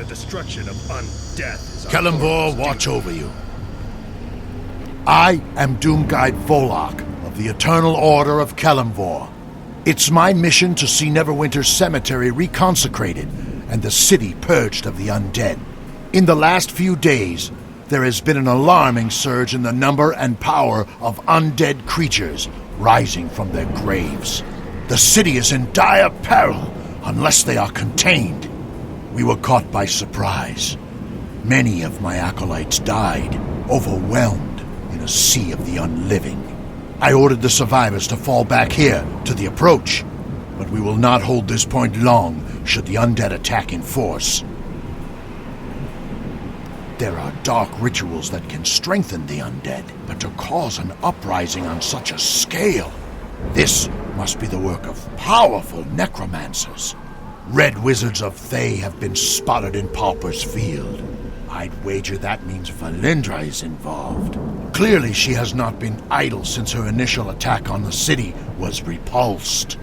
destruction of undeath is our Kelemvor, watch over you. I am Doomguide Volok of the Eternal Order of Kelemvor. It's my mission to see Neverwinter's cemetery reconsecrated and the city purged of the undead. In the last few days, there has been an alarming surge in the number and power of undead creatures rising from their graves. The city is in dire peril unless they are contained. We were caught by surprise. Many of my acolytes died, overwhelmed in a sea of the unliving. I ordered the survivors to fall back here to the approach, but we will not hold this point long should the undead attack in force. There are dark rituals that can strengthen the undead, but to cause an uprising on such a scale, this must be the work of powerful necromancers. Red wizards of Thay have been spotted in Pauper's Field. I'd wager that means Valindra is involved. Clearly she has not been idle since her initial attack on the city was repulsed.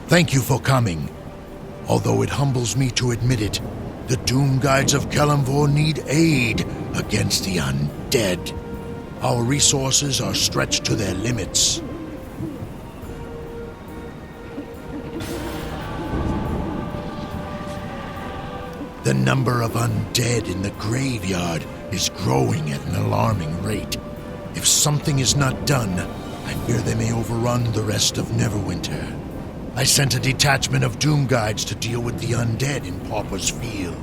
Thank you for coming. Although it humbles me to admit it, the Doomguides of Kelemvor need aid against the undead. Our resources are stretched to their limits. The number of undead in the graveyard is growing at an alarming rate. If something is not done, I fear they may overrun the rest of Neverwinter. I sent a detachment of Doomguides to deal with the undead in Pauper's Field.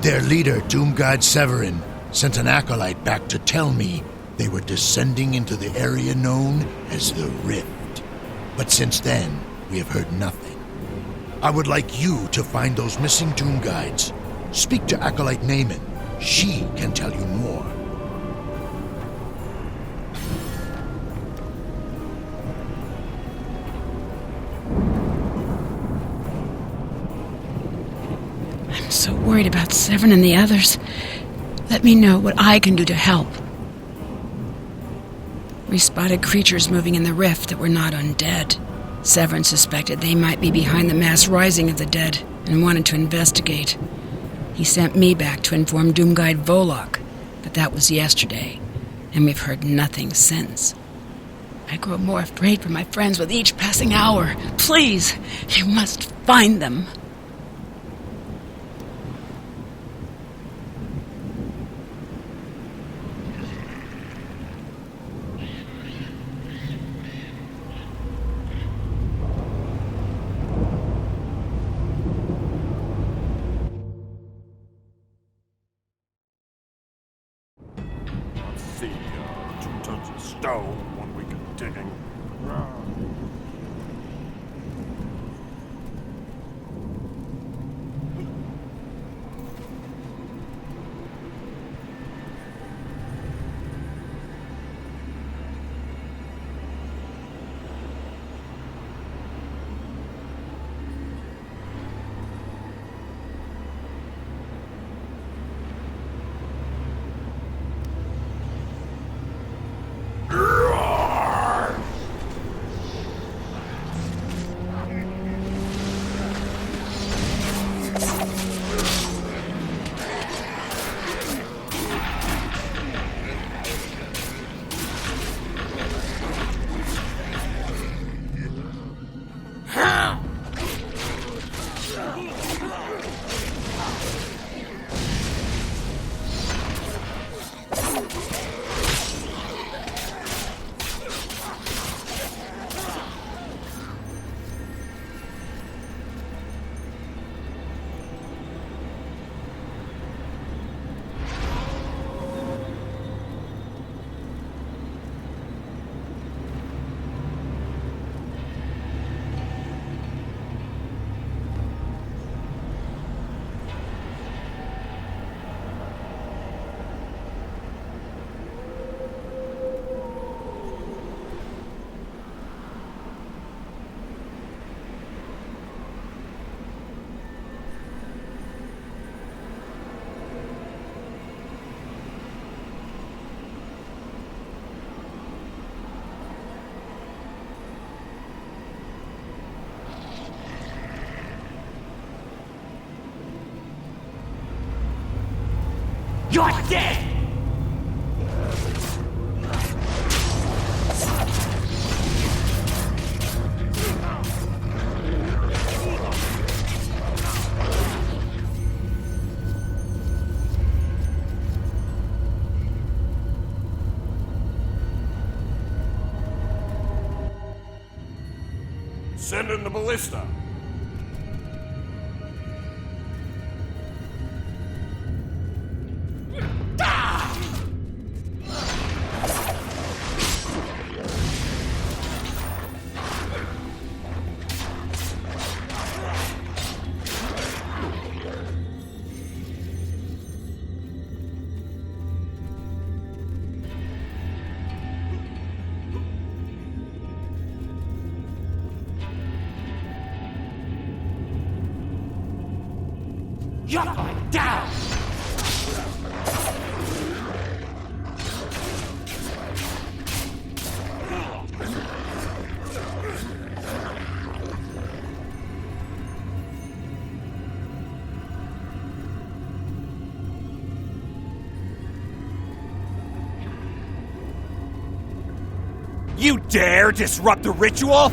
Their leader, Doomguide Severin, sent an acolyte back to tell me they were descending into the area known as the Rift. But since then, we have heard nothing. I would like you to find those missing Doomguides. Speak to Acolyte Naaman. She can tell you more. I'm so worried about Severin and the others. Let me know what I can do to help. We spotted creatures moving in the rift that were not undead. Severin suspected they might be behind the mass rising of the dead and wanted to investigate. He sent me back to inform Doomguide Volok, but that was yesterday, and we've heard nothing since. I grow more afraid for my friends with each passing hour. Please, you must find them. See, 2 tons of stone, 1 week of digging. You're dead! Send in the ballista. You're going down! You dare disrupt the ritual?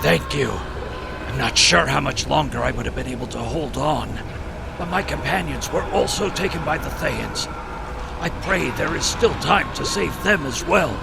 Thank you. I'm not sure how much longer I would have been able to hold on, but my companions were also taken by the Thayans. I pray there is still time to save them as well.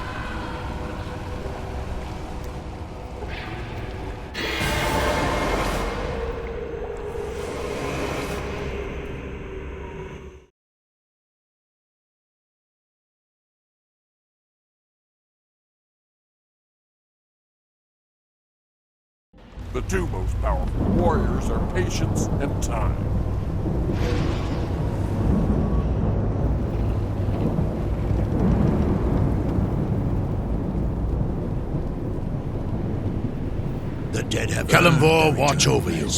The two most powerful warriors are patience and time. The dead have Kelemvor watch over you.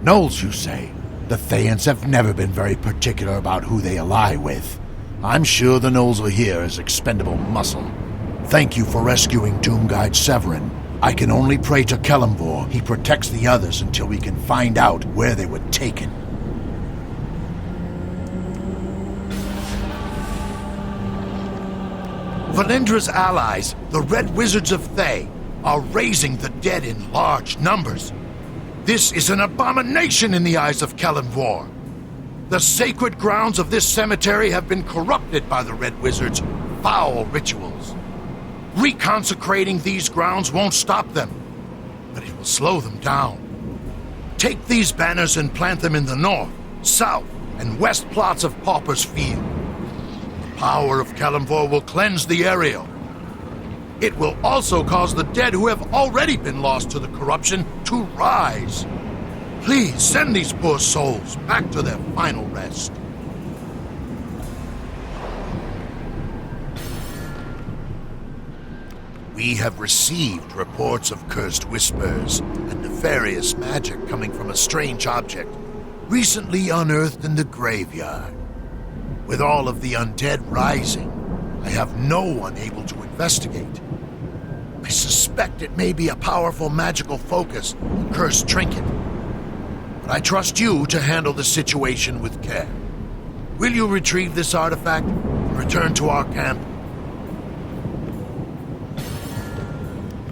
Knowles, you say? The Thayans have never been very particular about who they ally with. I'm sure the Knowles are here as expendable muscle. Thank you for rescuing Doomguide Severin. I can only pray to Kelemvor he protects the others until we can find out where they were taken. Valendra's allies, the Red Wizards of Thay, are raising the dead in large numbers. This is an abomination in the eyes of Kelemvor. The sacred grounds of this cemetery have been corrupted by the Red Wizards' foul rituals. Reconsecrating these grounds won't stop them, but it will slow them down. Take these banners and plant them in the north, south, and west plots of Pauper's Field. The power of Kelemvor will cleanse the area. It will also cause the dead who have already been lost to the corruption to rise. Please send these poor souls back to their final rest. We have received reports of cursed whispers and nefarious magic coming from a strange object recently unearthed in the graveyard. With all of the undead rising, I have no one able to investigate. I suspect it may be a powerful magical focus, a cursed trinket. But I trust you to handle the situation with care. Will you retrieve this artifact and return to our camp?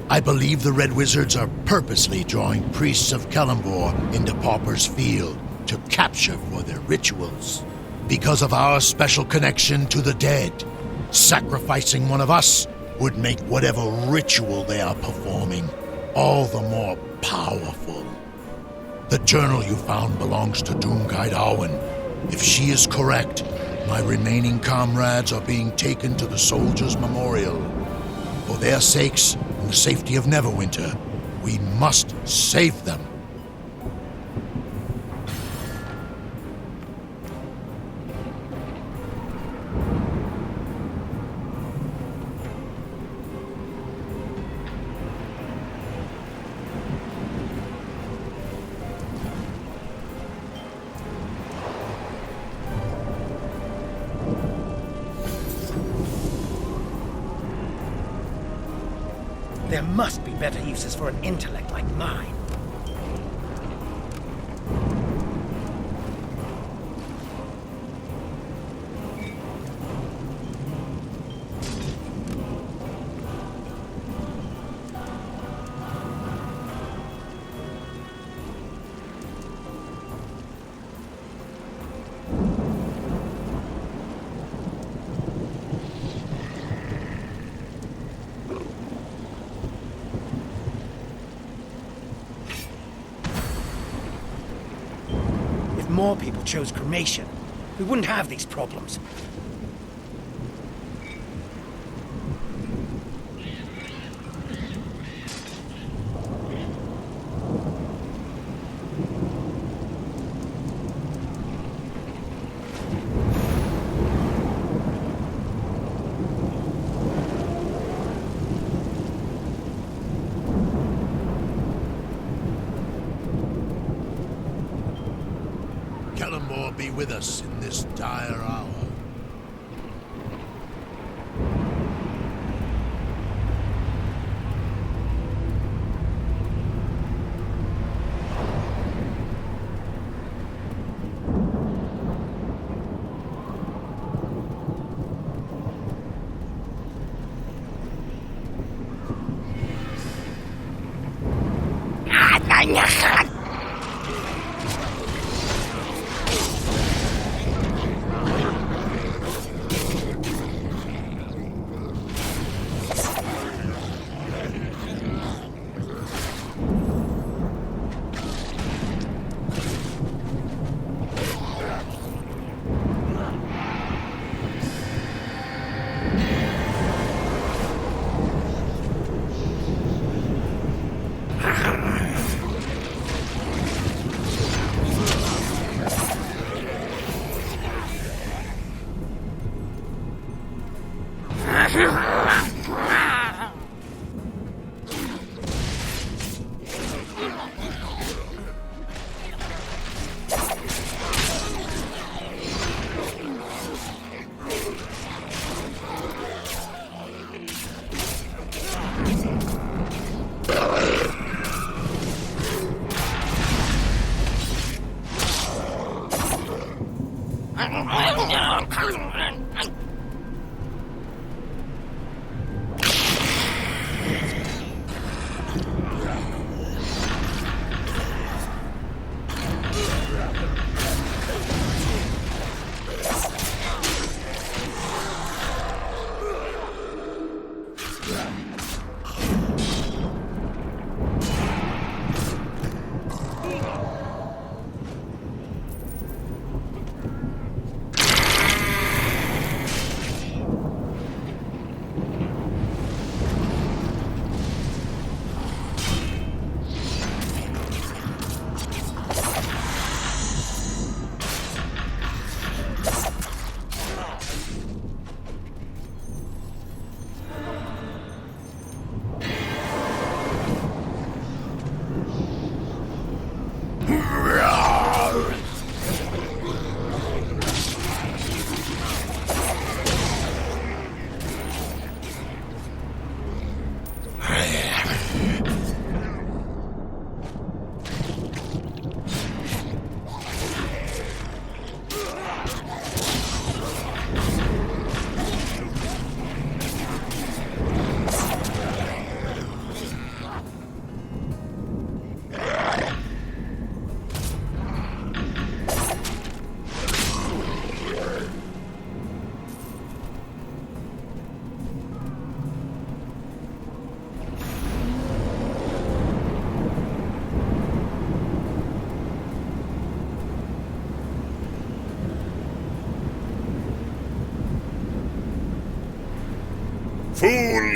I believe the Red Wizards are purposely drawing priests of Kelemvor into Pauper's Field to capture for their rituals. Because of our special connection to the dead, sacrificing one of us would make whatever ritual they are performing all the more powerful. The journal you found belongs to Doomguide Arwen. If she is correct, my remaining comrades are being taken to the Soldiers' Memorial. For their sakes and the safety of Neverwinter, we must save them. There must be better uses for an intellect like mine. If more people chose cremation, we wouldn't have these problems. Kellamore be with us in this dire hour.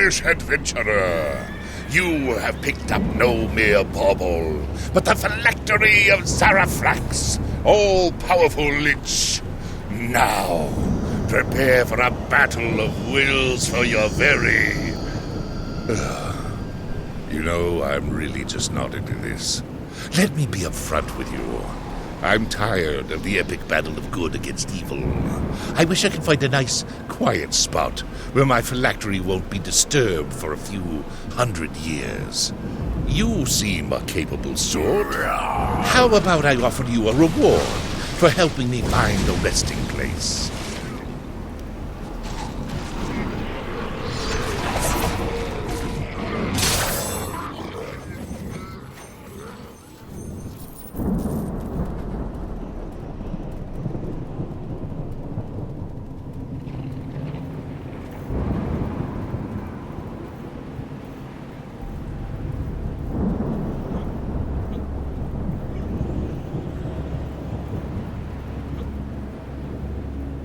foolish adventurer. You have picked up no mere bauble, but the phylactery of Zaraflax, all-powerful lich. Now, prepare for a battle of wills for your very... You know, I'm really just not into this. Let me be upfront with you. I'm tired of the epic battle of good against evil. I wish I could find a nice, quiet spot where my phylactery won't be disturbed for a few hundred years. You seem a capable sort. How about I offer you a reward for helping me find a resting place?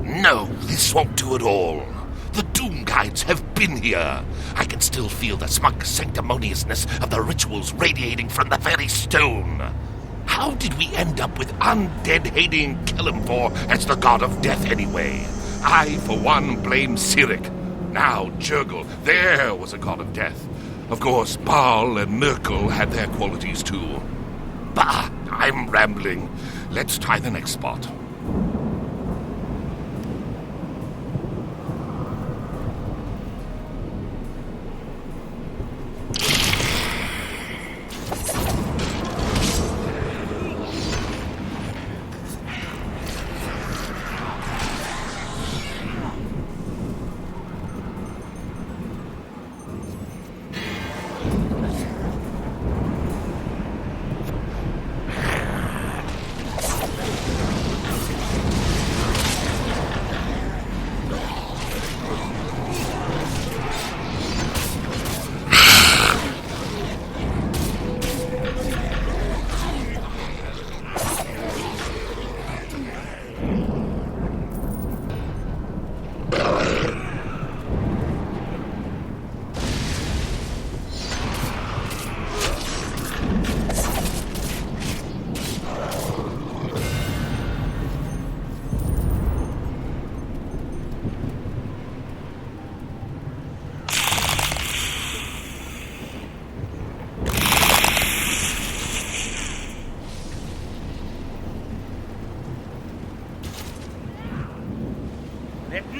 No, this won't do at all. The Doom Guides have been here. I can still feel the smug sanctimoniousness of the rituals radiating from the very stone. How did we end up with undead-hating Kelemvor as the god of death anyway? I, for one, blame Cyric. Now, Jurgle, there was a god of death. Of course, Baal and Merkel had their qualities too. Bah, I'm rambling. Let's try the next spot.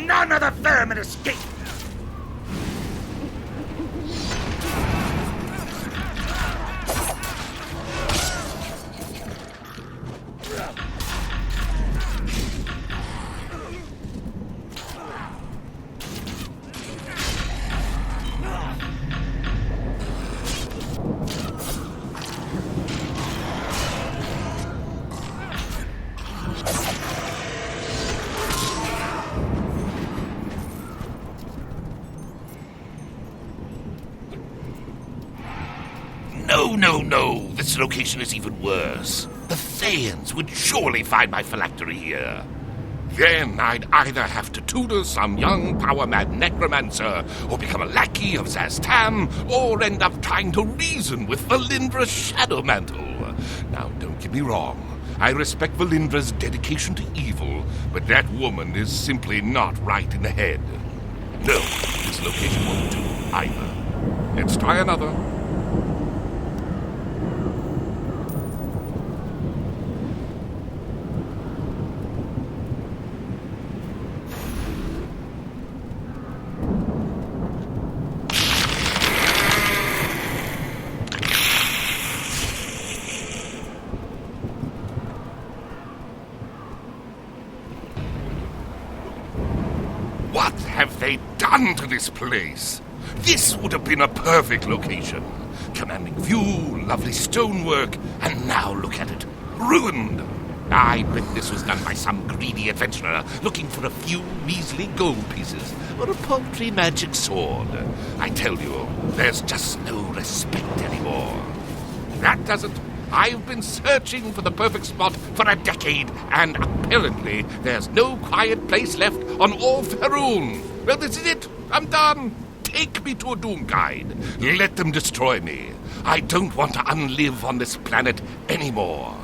None of the vermin escape! No. This location is even worse. The Thayans would surely find my phylactery here. Then I'd either have to tutor some young power-mad necromancer, or become a lackey of Zastam, or end up trying to reason with Valindra's Shadowmantle. Now, don't get me wrong. I respect Valindra's dedication to evil, but that woman is simply not right in the head. No, this location won't do either. Let's try another. What have they done to this place? This would have been a perfect location. Commanding view, lovely stonework, and now look at it. Ruined. I bet this was done by some greedy adventurer looking for a few measly gold pieces or a paltry magic sword. I tell you, there's just no respect anymore. That does it. I've been searching for the perfect spot for a decade, and apparently there's no quiet place left on all Faerun. Well, this is it. I'm done. Take me to a doom guide. Let them destroy me. I don't want to unlive on this planet anymore.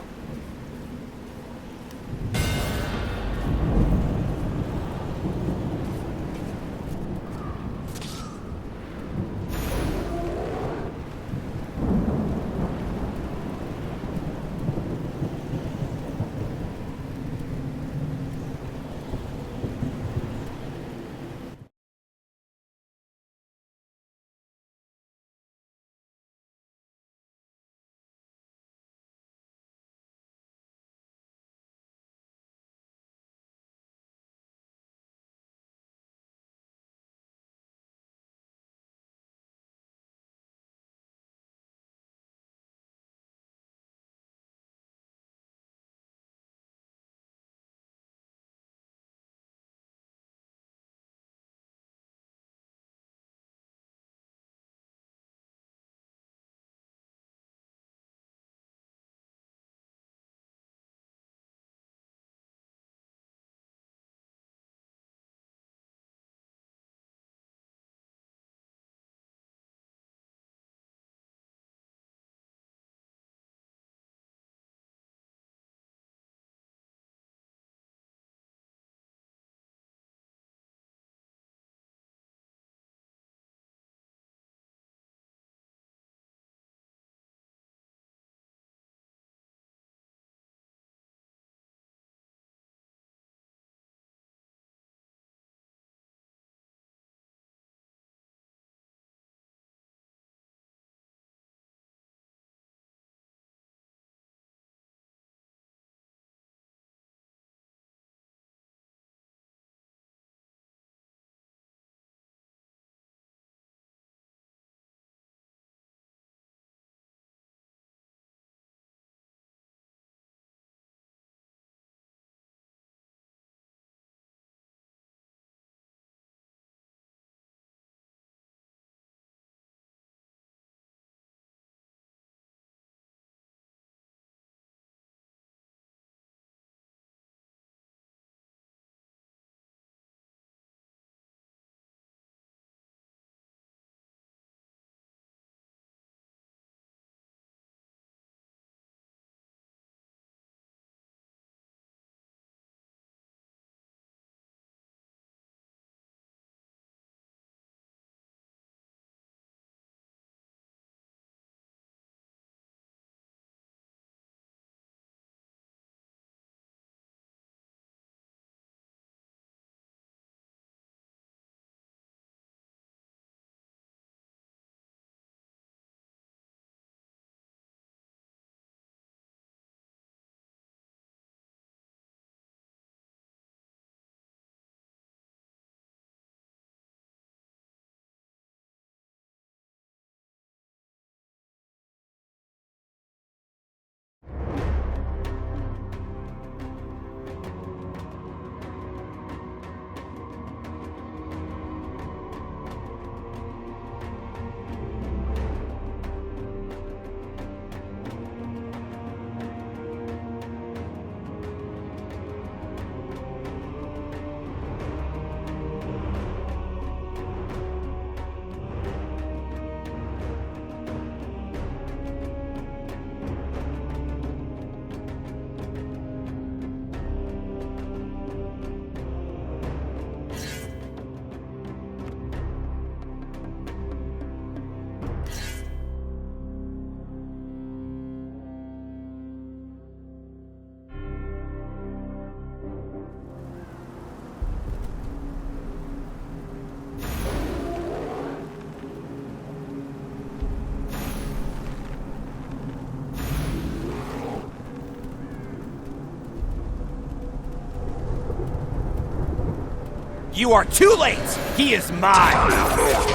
You are too late! He is mine!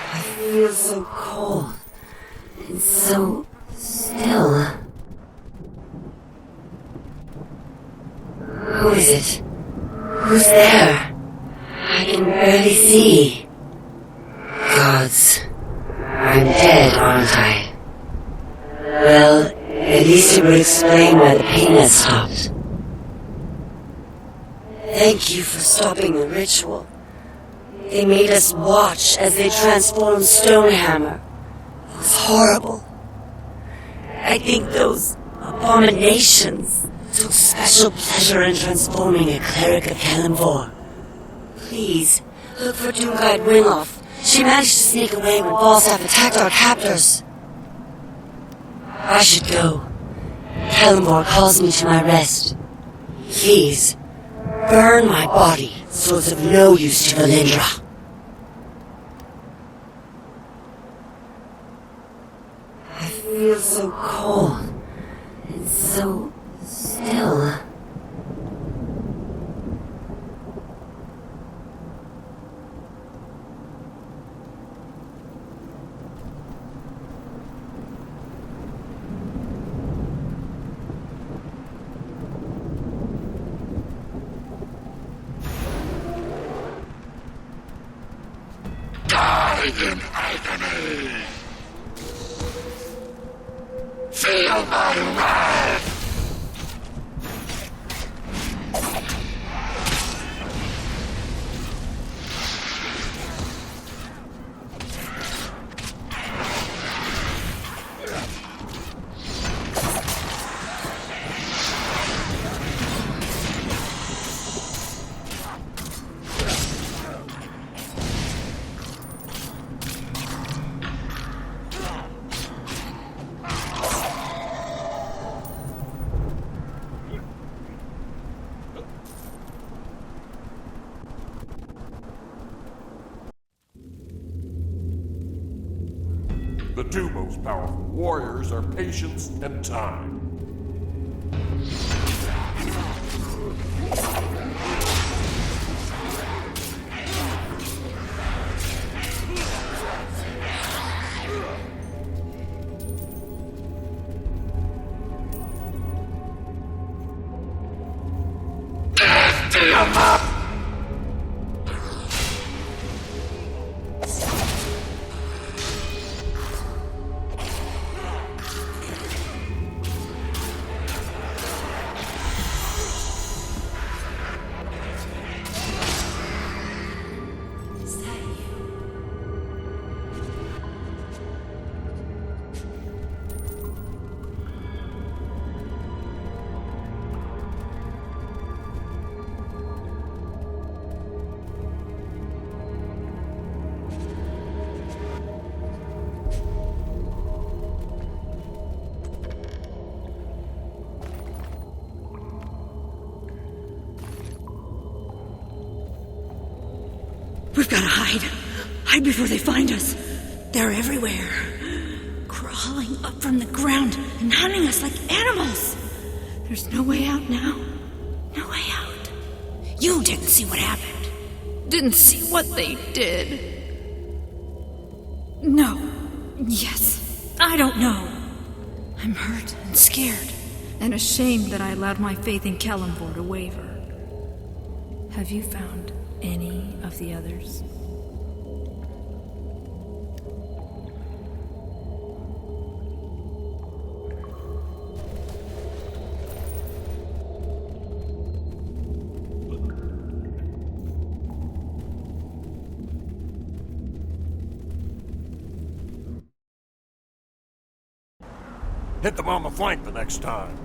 I feel so cold and so still. Who is it? Who's there? I can barely see. Gods, I'm dead, aren't I? Well, at least it would explain why the pain has stopped. Thank you for stopping the ritual. They made us watch as they transformed Stonehammer. It was horrible. I think those abominations took special pleasure in transforming a cleric of Kalimvor. Please, look for Doomguide Wingoff. She managed to sneak away when Falstaff attacked our captors. I should go. Kalimvor calls me to my rest. Please, burn my body so it's of no use to Valindra. I feel so cold and so still. Die in agony! Feel my wrath! The two most powerful warriors are patience and time. We've got to hide. Hide before they find us. They're everywhere. Crawling up from the ground and hunting us like animals. There's no way out now. No way out. You didn't see what happened. Didn't see what they did. No. Yes. I don't know. I'm hurt and scared. And ashamed that I allowed my faith in Kalimvor to waver. Have you found any of the others? Hit them on the flank the next time.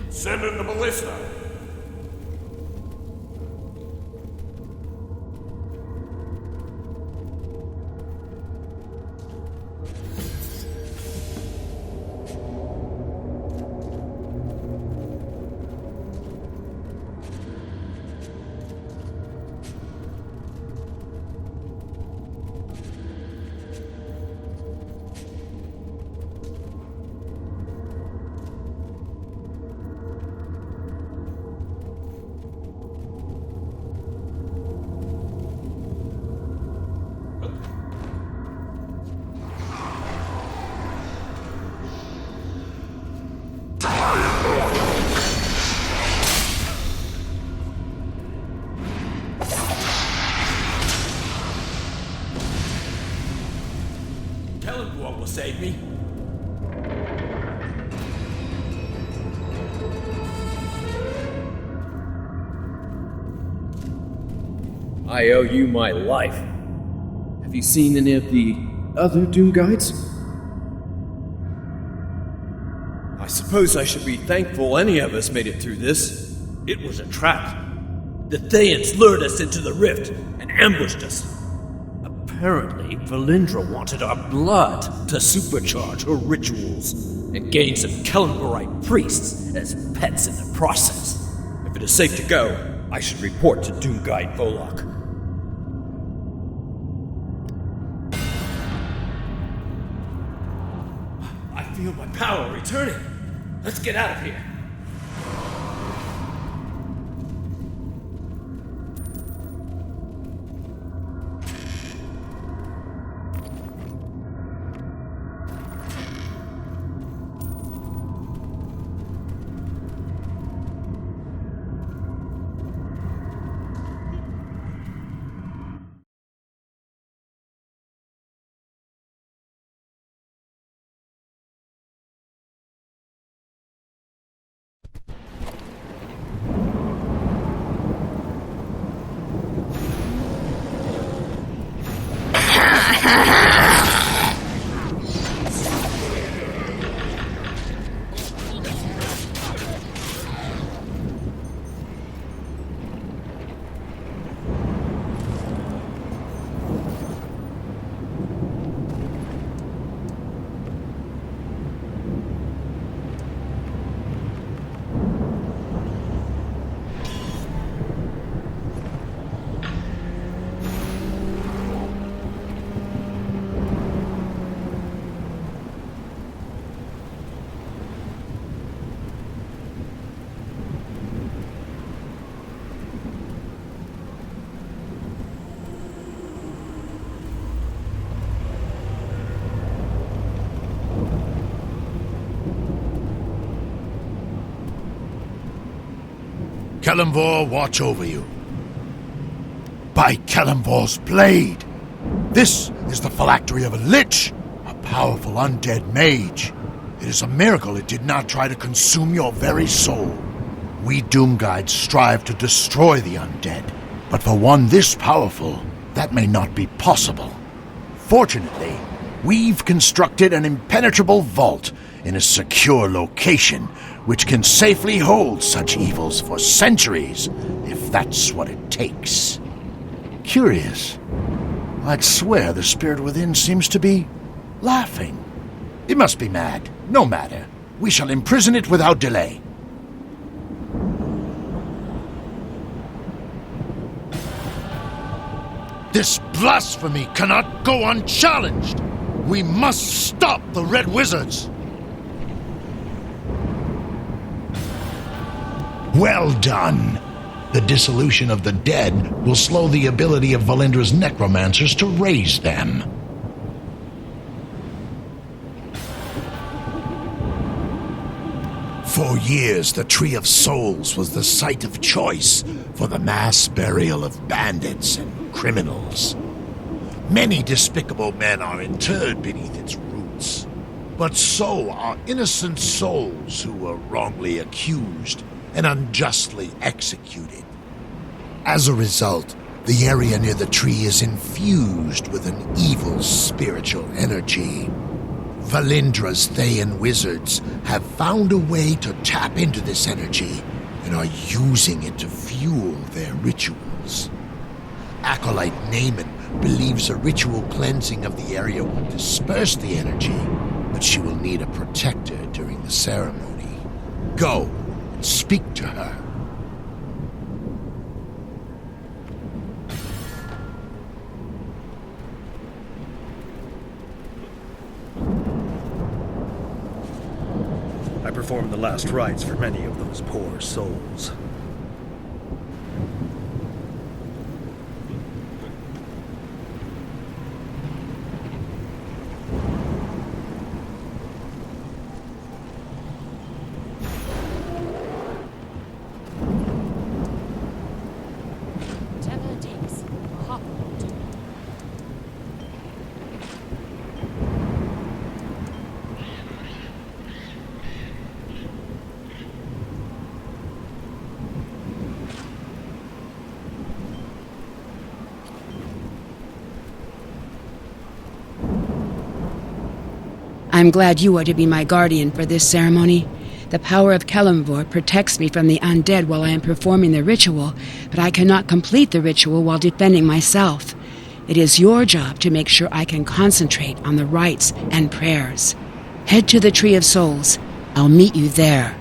Send in the ballista. What will save me? I owe you my life. Have you seen any of the other Doom Guides? I suppose I should be thankful any of us made it through this. It was a trap. The Thayans lured us into the rift and ambushed us. Apparently, Valindra wanted our blood to supercharge her rituals and gain some Kellenborite priests as pets in the process. If it is safe to go, I should report to Doom Guide Volok. I feel my power returning. Let's get out of here. Kellenvor watch over you. By Kellenvor's blade! This is the phylactery of a lich, a powerful undead mage. It is a miracle it did not try to consume your very soul. We Doomguides strive to destroy the undead, but for one this powerful, that may not be possible. Fortunately, we've constructed an impenetrable vault in a secure location which can safely hold such evils for centuries, if that's what it takes. Curious. I'd swear the spirit within seems to be laughing. It must be mad. No matter. We shall imprison it without delay. This blasphemy cannot go unchallenged. We must stop the Red Wizards. Well done. The dissolution of the dead will slow the ability of Valindra's necromancers to raise them. For years, the Tree of Souls was the site of choice for the mass burial of bandits and criminals. Many despicable men are interred beneath its roots, but so are innocent souls who were wrongly accused and unjustly executed. As a result, the area near the tree is infused with an evil spiritual energy. Valindra's Thayan wizards have found a way to tap into this energy and are using it to fuel their rituals. Acolyte Naaman believes a ritual cleansing of the area will disperse the energy, but she will need a protector during the ceremony. Go and speak to her. I performed the last rites for many of those poor souls. I'm glad you are to be my guardian for this ceremony. The power of Kelemvor protects me from the undead while I am performing the ritual, but I cannot complete the ritual while defending myself. It is your job to make sure I can concentrate on the rites and prayers. Head to the Tree of Souls. I'll meet you there.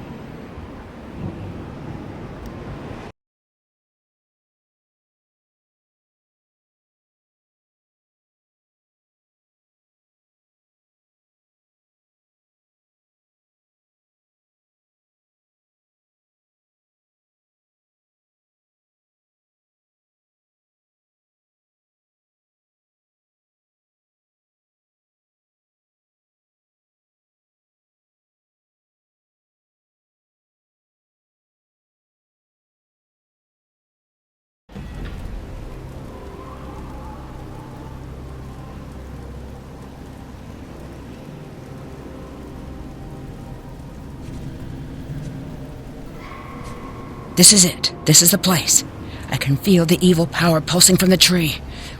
This is it. This is the place. I can feel the evil power pulsing from the tree.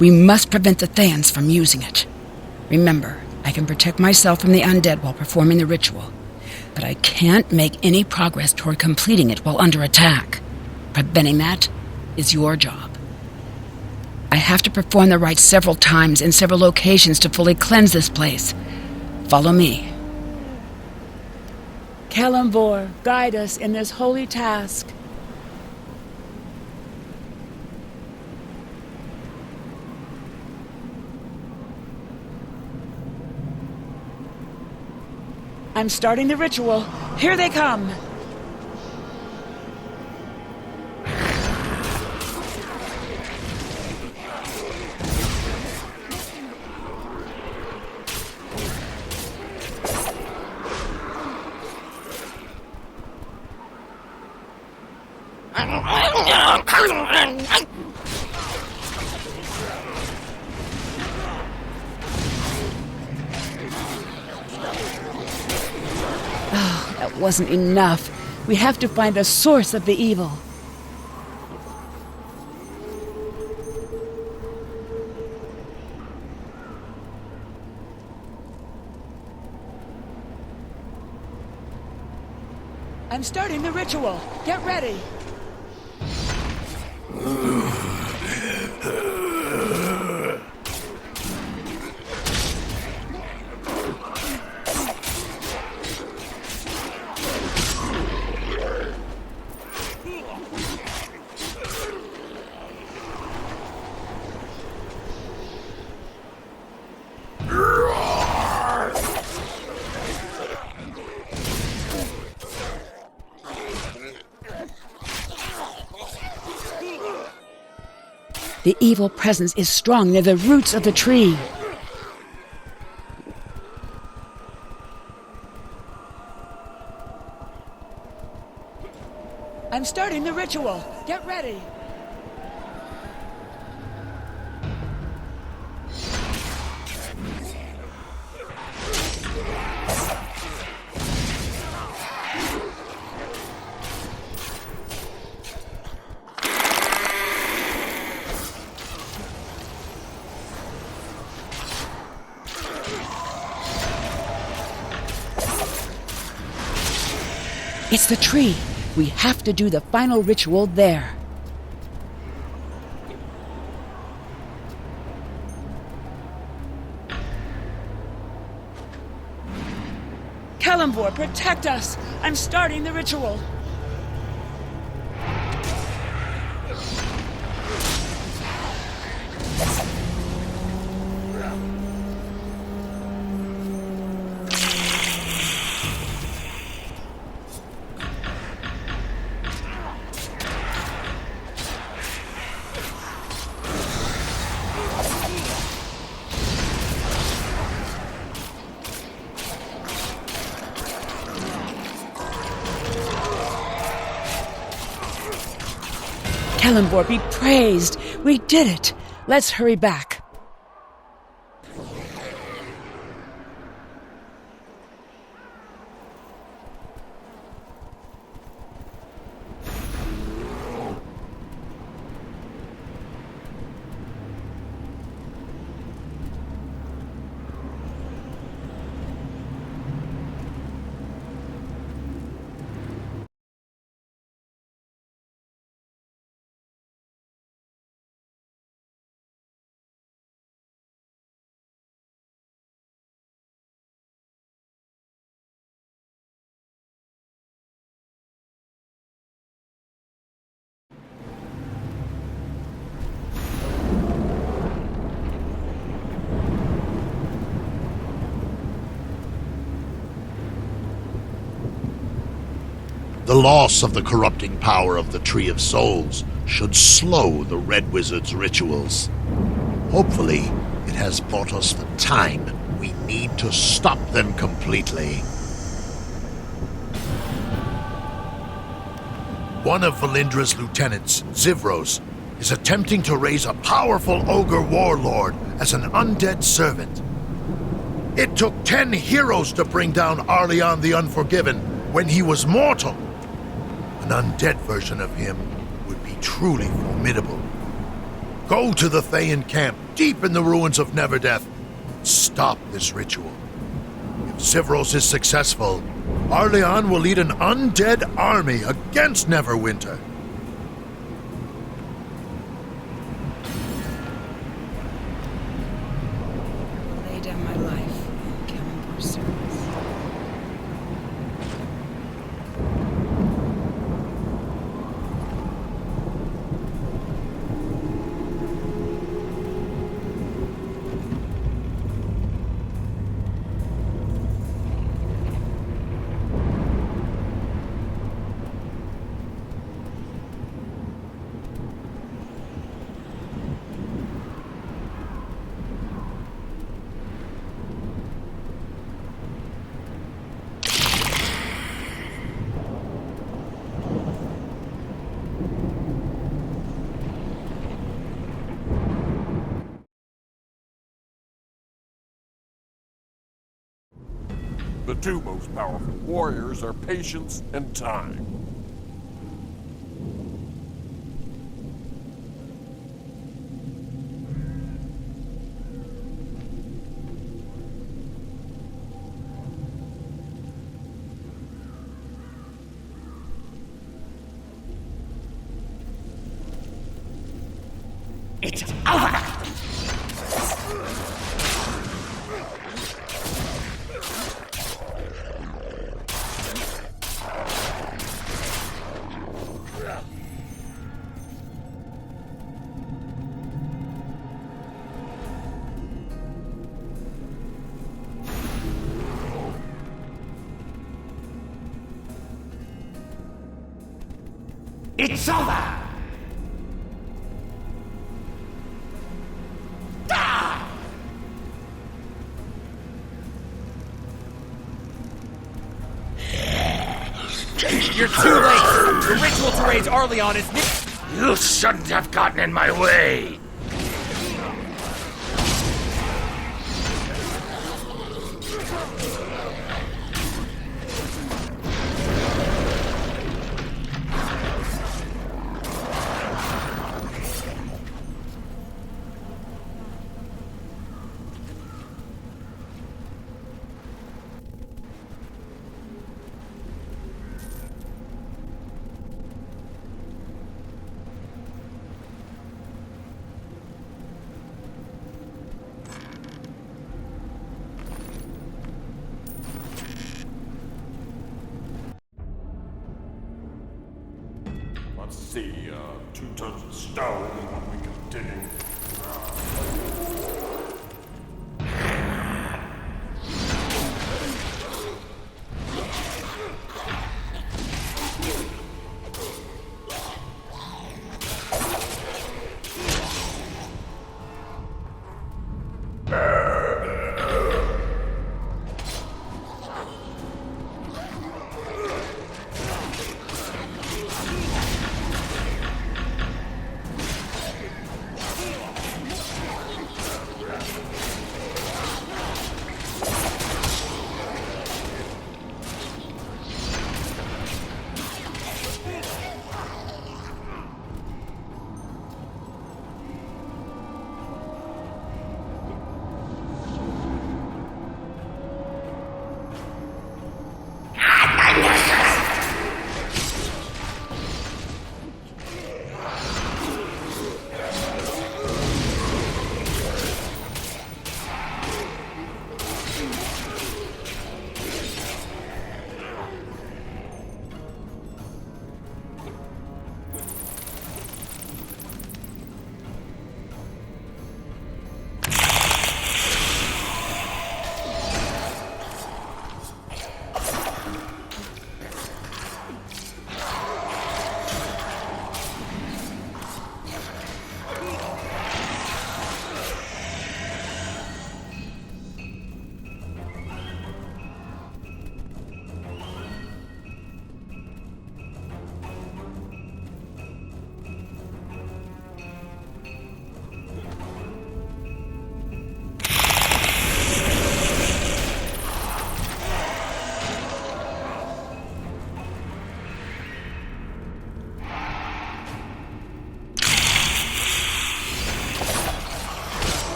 We must prevent the Thayans from using it. Remember, I can protect myself from the undead while performing the ritual, but I can't make any progress toward completing it while under attack. Preventing that is your job. I have to perform the rites several times in several locations to fully cleanse this place. Follow me. Kelemvor, guide us in this holy task. I'm starting the ritual. Here they come. Wasn't enough. We have to find the source of the evil. I'm starting the ritual. Get ready. The evil presence is strong near the roots of the tree. I'm starting the ritual. Get ready. It's the tree. We have to do the final ritual there. Kalimvor, protect us! I'm starting the ritual. Kalimvor be praised! We did it! Let's hurry back. The loss of the corrupting power of the Tree of Souls should slow the Red Wizard's rituals. Hopefully, it has brought us the time we need to stop them completely. One of Valindra's lieutenants, Zivros, is attempting to raise a powerful ogre warlord as an undead servant. It took 10 heroes to bring down Arleon the Unforgiven when he was mortal. An undead version of him would be truly formidable. Go to the Thayan camp, deep in the ruins of Neverdeath. Stop this ritual. If Zivros is successful, Arleon will lead an undead army against Neverwinter. Lay down my life in Kalimvor's service. The two most powerful warriors are patience and time. It's over! It's over! You're too late! The ritual to raise Arleon is You shouldn't have gotten in my way! Let's see, 2 tons of stone, 1 week of digging.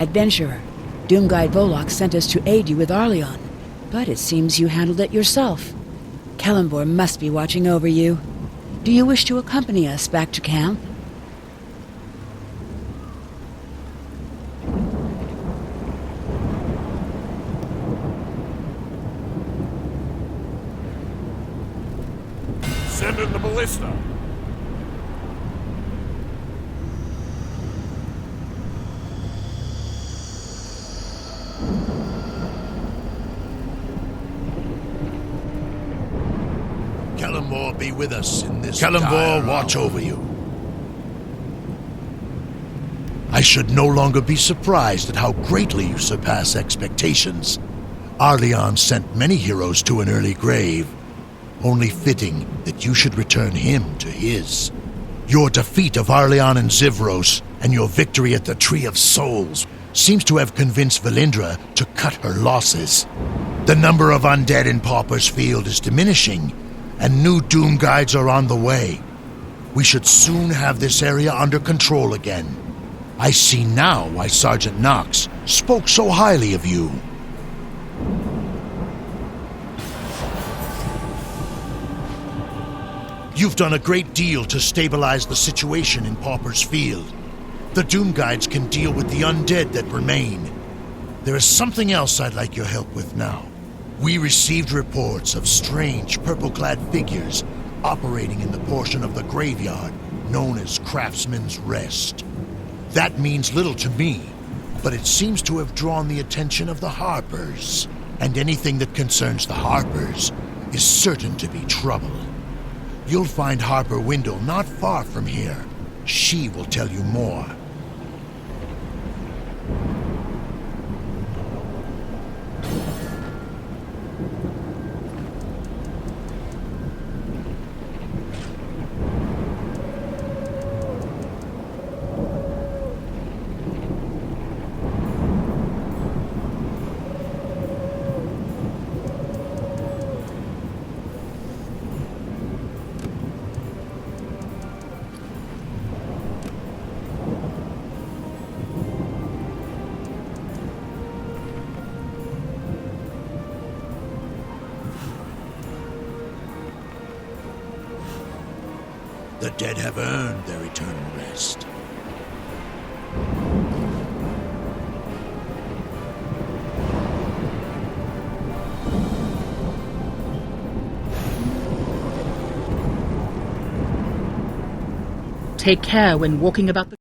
Adventurer, Doomguide Volok sent us to aid you with Arleon, but it seems you handled it yourself. Kalimvor must be watching over you. Do you wish to accompany us back to camp? Send in the ballista. Kalimvor be with us in this Kalimvor watch over you. I should no longer be surprised at how greatly you surpass expectations. Arleon sent many heroes to an early grave. Only fitting that you should return him to his. Your defeat of Arleon and Zivros, and your victory at the Tree of Souls, seems to have convinced Valindra to cut her losses. The number of undead in Pauper's Field is diminishing, and new Doom Guides are on the way. We should soon have this area under control again. I see now why Sergeant Knox spoke so highly of you. You've done a great deal to stabilize the situation in Pauper's Field. The Doom Guides can deal with the undead that remain. There is something else I'd like your help with now. We received reports of strange purple-clad figures operating in the portion of the graveyard known as Craftsman's Rest. That means little to me, but it seems to have drawn the attention of the Harpers. And anything that concerns the Harpers is certain to be trouble. You'll find Harper Windle not far from here. She will tell you more. The dead have earned their eternal rest. Take care when walking about the...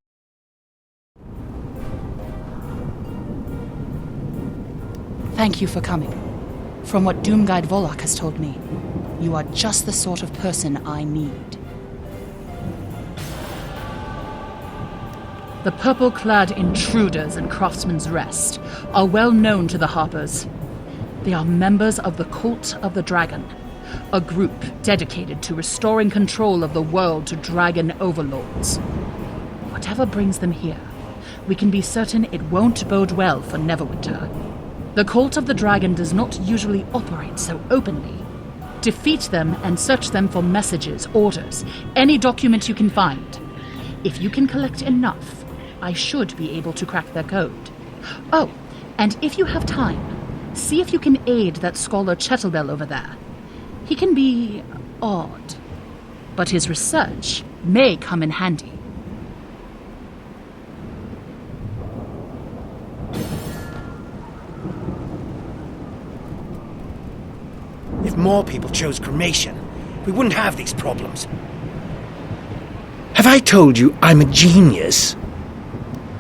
Thank you for coming. From what Doomguide Volok has told me, you are just the sort of person I need. The purple-clad intruders in Craftsman's Rest are well known to the Harpers. They are members of the Cult of the Dragon, a group dedicated to restoring control of the world to dragon overlords. Whatever brings them here, we can be certain it won't bode well for Neverwinter. The Cult of the Dragon does not usually operate so openly. Defeat them and search them for messages, orders, any document you can find. If you can collect enough, I should be able to crack their code. Oh, and if you have time, see if you can aid that scholar Chettlebell over there. He can be odd, but his research may come in handy. If more people chose cremation, we wouldn't have these problems. Have I told you I'm a genius?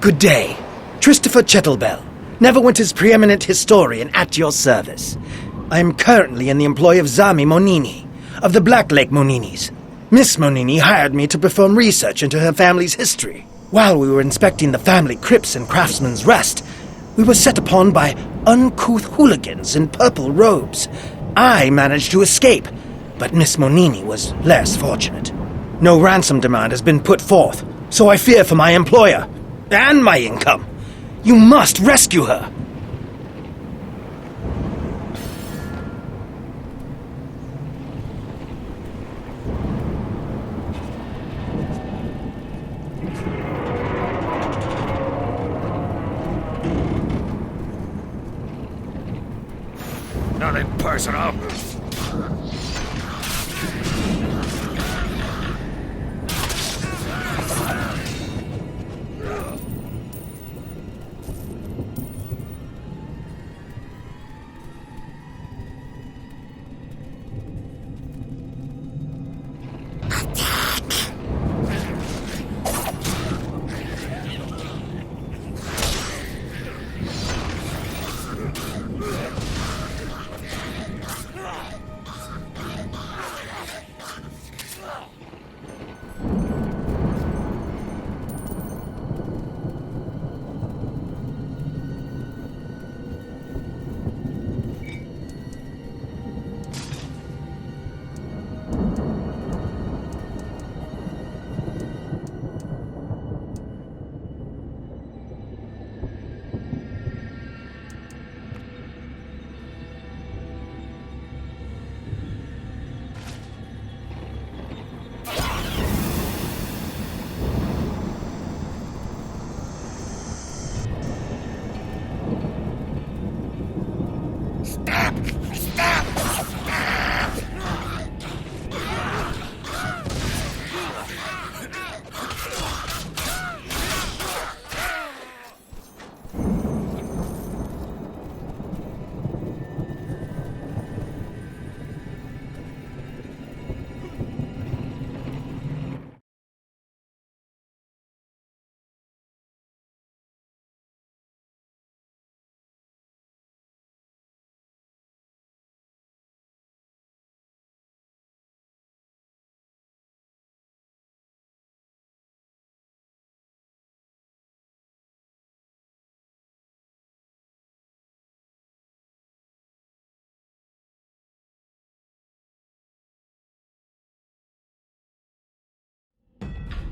Good day. Christopher Chettlebell, Neverwinter's preeminent historian at your service. I am currently in the employ of Zami Monini, of the Black Lake Moninis. Miss Monini hired me to perform research into her family's history. While we were inspecting the family crypts in Craftsman's Rest, we were set upon by uncouth hooligans in purple robes. I managed to escape, but Miss Monini was less fortunate. No ransom demand has been put forth, so I fear for my employer and my income. You must rescue her. prisoner!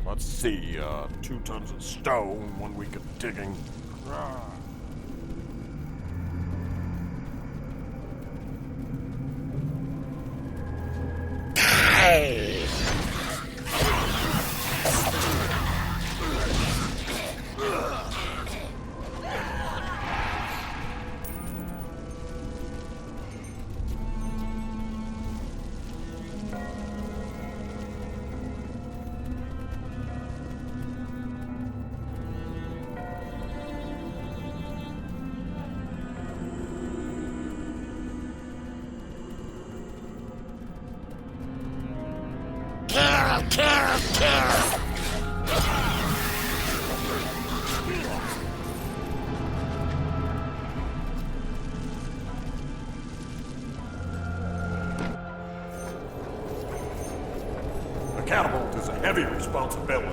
Let's see, 2 tons of stone, 1 week of digging. Hey! A catapult is a heavy responsibility.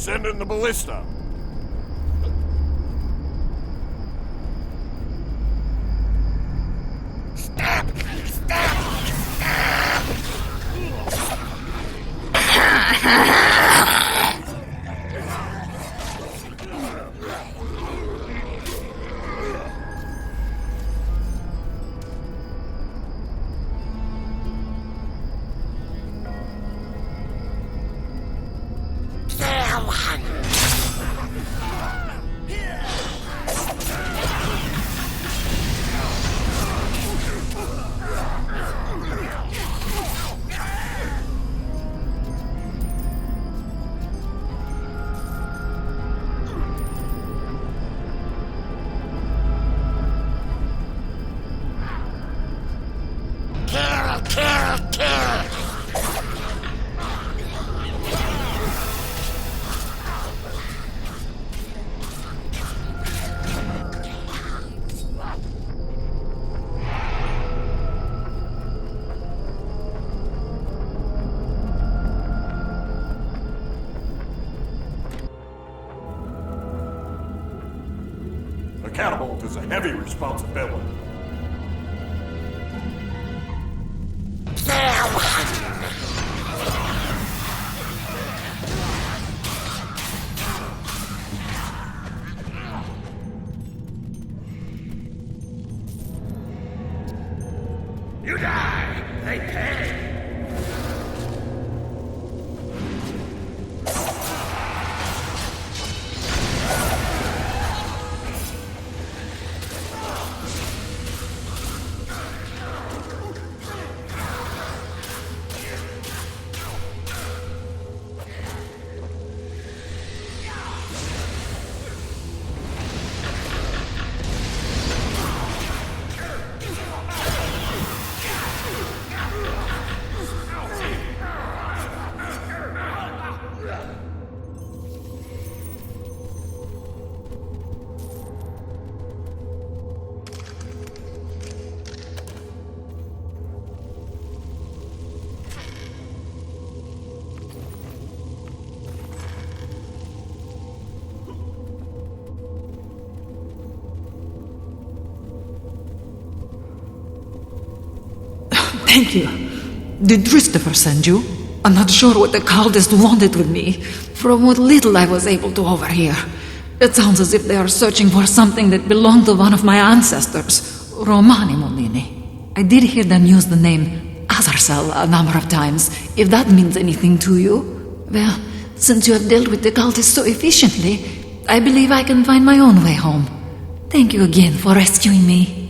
Send in the ballista. A catapult is a heavy responsibility. You die! They pay! Thank you. Did Christopher send you? I'm not sure what the cultists wanted with me. From what little I was able to overhear, it sounds as if they are searching for something that belonged to one of my ancestors, Romani Molini. I did hear them use the name Azarsal a number of times, if that means anything to you. Well, since you have dealt with the cultists so efficiently, I believe I can find my own way home. Thank you again for rescuing me.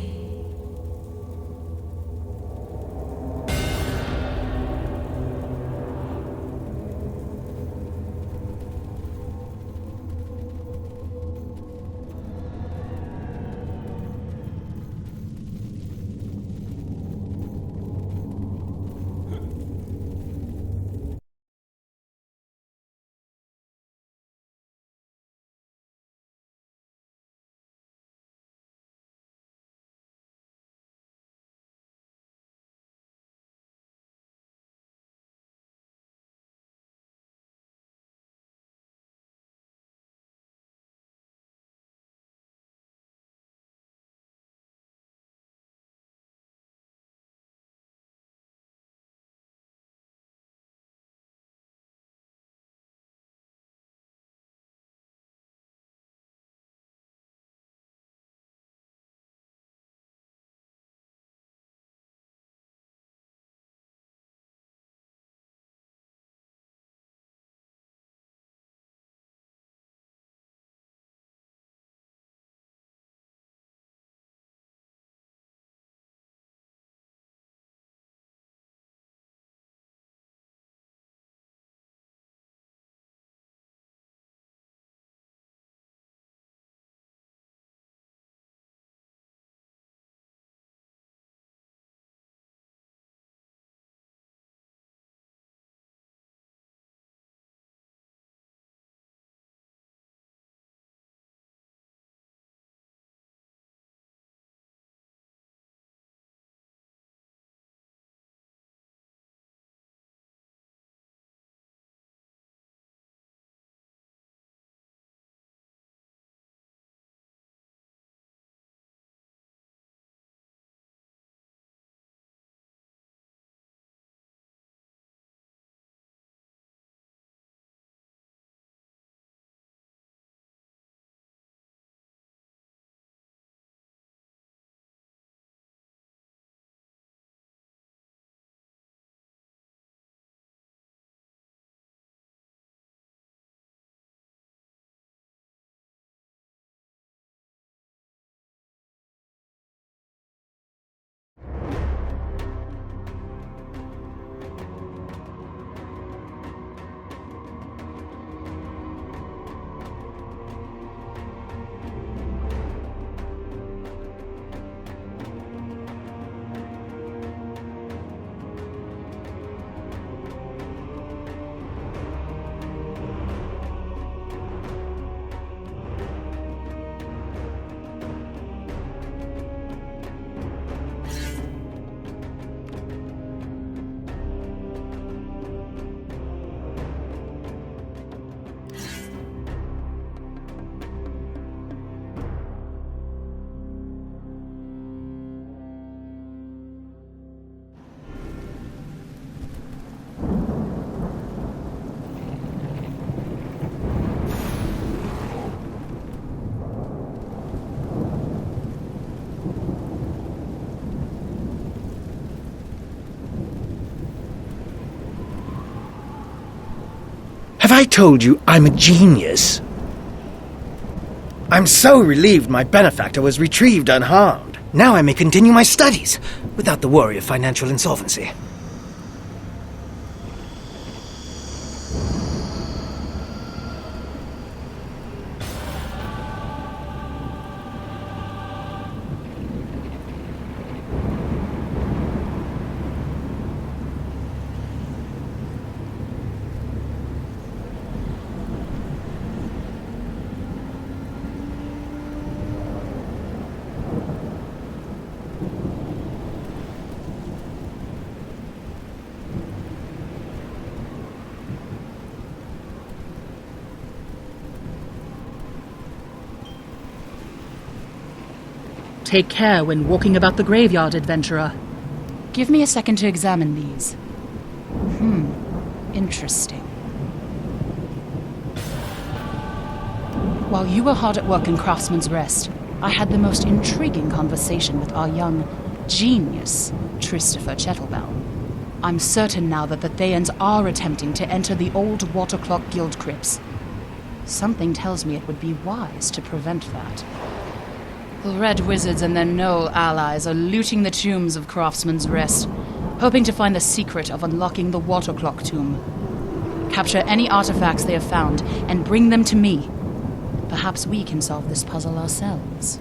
Have I told you I'm a genius? I'm so relieved my benefactor was retrieved unharmed. Now I may continue my studies without the worry of financial insolvency. Take care when walking about the graveyard, adventurer. Give me a second to examine these. Interesting. While you were hard at work in Craftsman's Rest, I had the most intriguing conversation with our young genius, Christopher Chettlebell. I'm certain now that the Thayans are attempting to enter the old Waterclock Guild crypts. Something tells me it would be wise to prevent that. The Red Wizards and their Knoll allies are looting the tombs of Craftsman's Rest, hoping to find the secret of unlocking the Waterclock tomb. Capture any artifacts they have found and bring them to me. Perhaps we can solve this puzzle ourselves.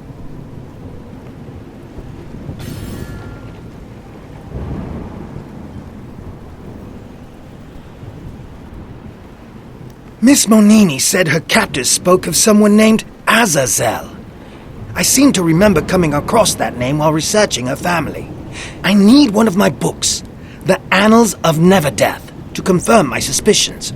Miss Monini said her captors spoke of someone named Azazel. I seem to remember coming across that name while researching her family. I need one of my books, The Annals of Neverdeath, to confirm my suspicions.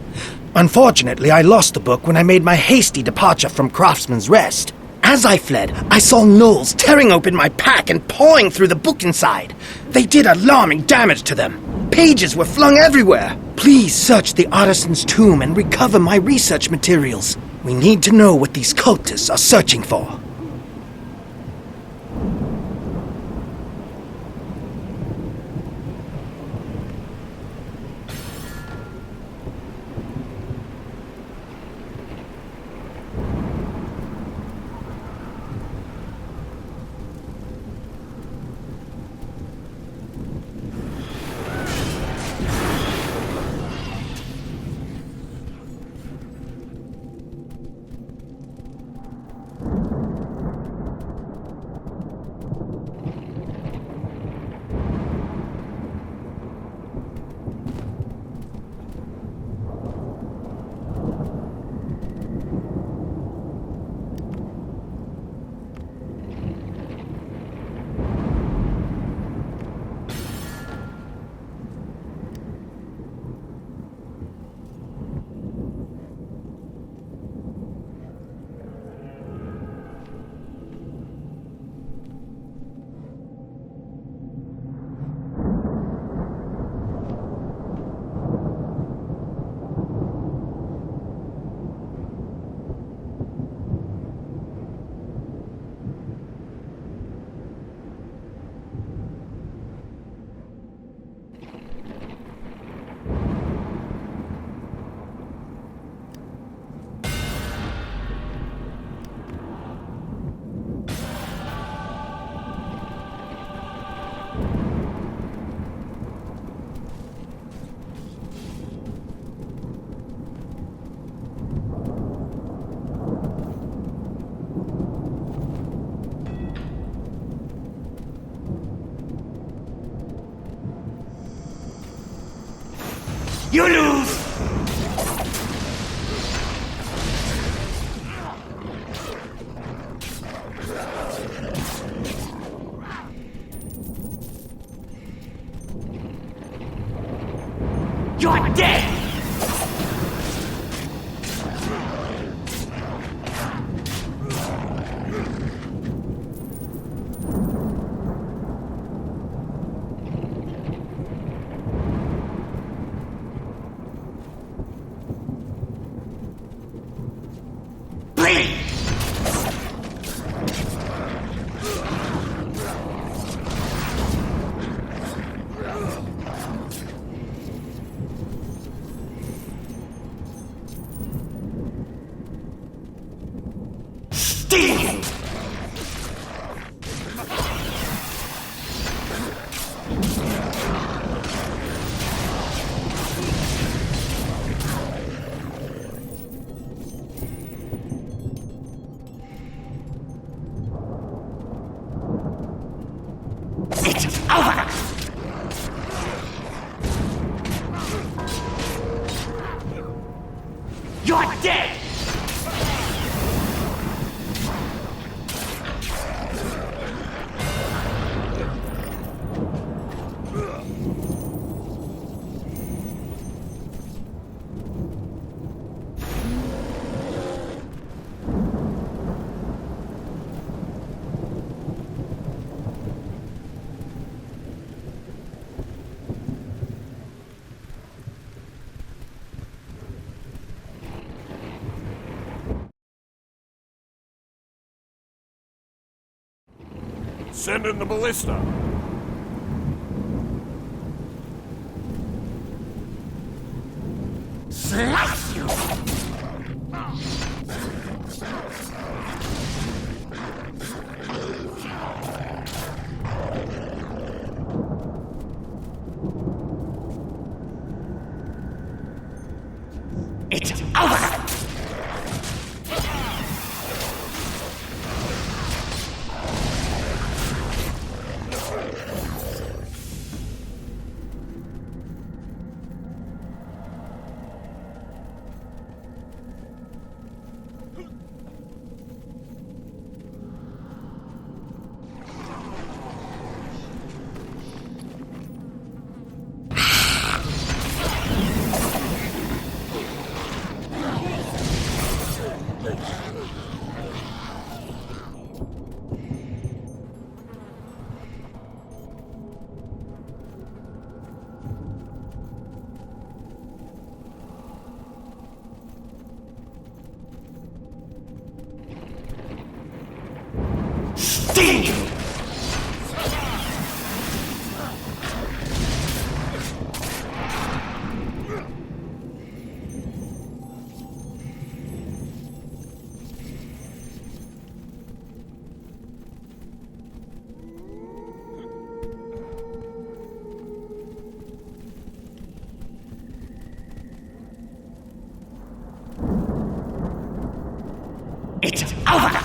Unfortunately, I lost the book when I made my hasty departure from Craftsman's Rest. As I fled, I saw gnolls tearing open my pack and pawing through the book inside. They did alarming damage to them. Pages were flung everywhere. Please search the artisan's tomb and recover my research materials. We need to know what these cultists are searching for. You lose! You're dead! Sting! It's over! You're dead! Send in the ballista. Slice you! It's over! Sting! It's over!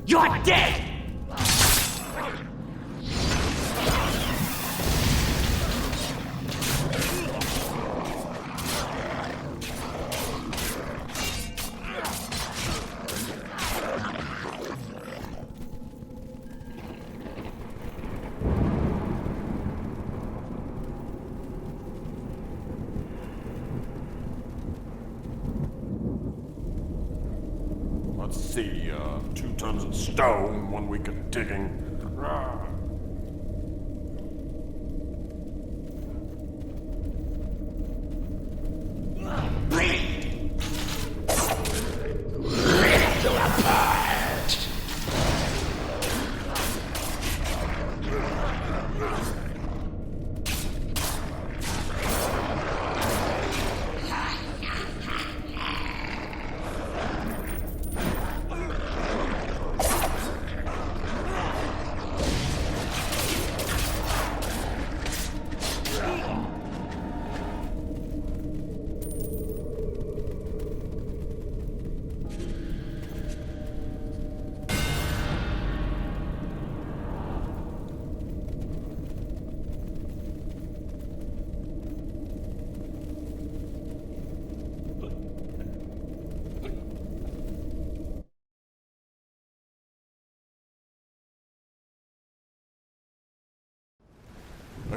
You're dead! Let's see, 2 tons of stone, 1 week of digging. Bleed! Rip you apart!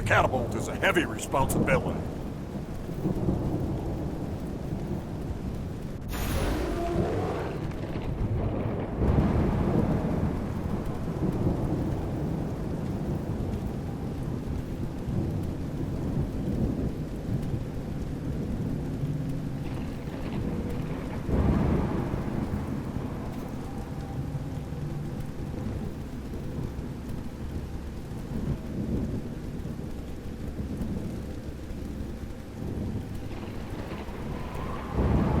The catapult is a heavy responsibility.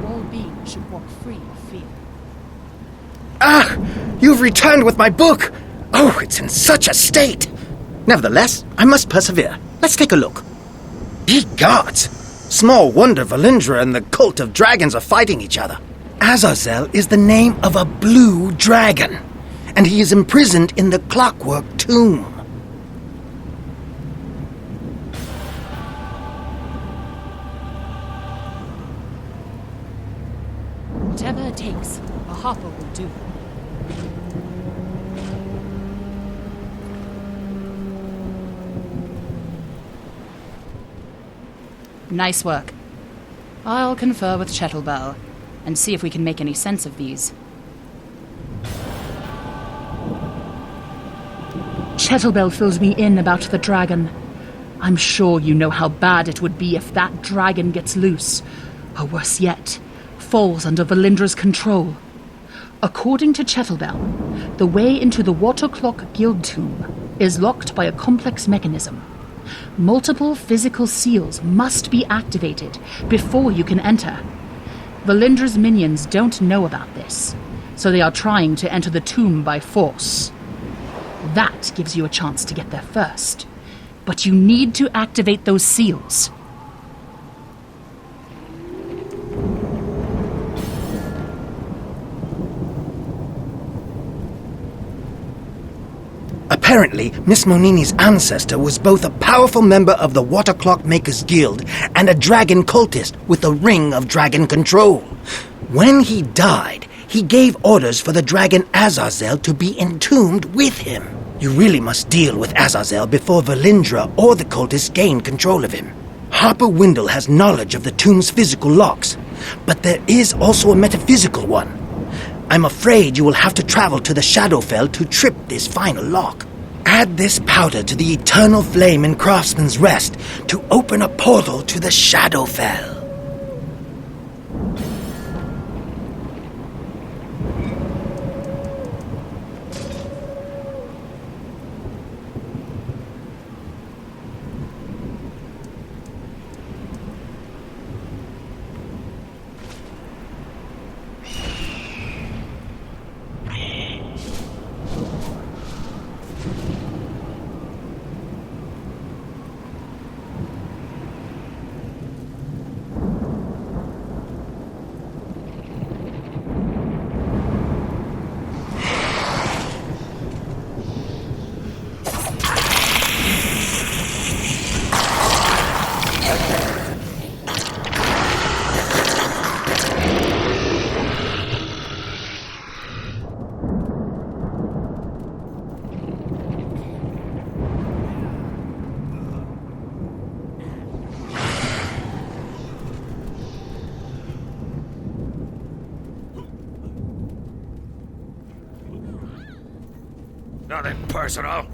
All beings should walk free of fear. Ah! You've returned with my book! Oh, it's in such a state! Nevertheless, I must persevere. Let's take a look. Ye gods! Small wonder Valindra and the cult of dragons are fighting each other. Azazel is the name of a blue dragon, and he is imprisoned in the clockwork tomb. Whatever it takes, a hopper will do. Nice work. I'll confer with Chettlebell and see if we can make any sense of these. Chettlebell filled me in about the dragon. I'm sure you know how bad it would be if that dragon gets loose, or worse yet, falls under Valindra's control. According to Chettlebell, the way into the Waterclock Guild tomb is locked by a complex mechanism. Multiple physical seals must be activated before you can enter. Valindra's minions don't know about this, so they are trying to enter the tomb by force. That gives you a chance to get there first, but you need to activate those seals. Apparently, Miss Monini's ancestor was both a powerful member of the Waterclock Makers Guild and a dragon cultist with a ring of dragon control. When he died, he gave orders for the dragon Azazel to be entombed with him. You really must deal with Azazel before Valindra or the cultists gain control of him. Harper Windle has knowledge of the tomb's physical locks, but there is also a metaphysical one. I'm afraid you will have to travel to the Shadowfell to trip this final lock. Add this powder to the eternal flame in Craftsman's Rest to open a portal to the Shadowfell. Nothing personal.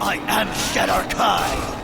I am Shadarkai!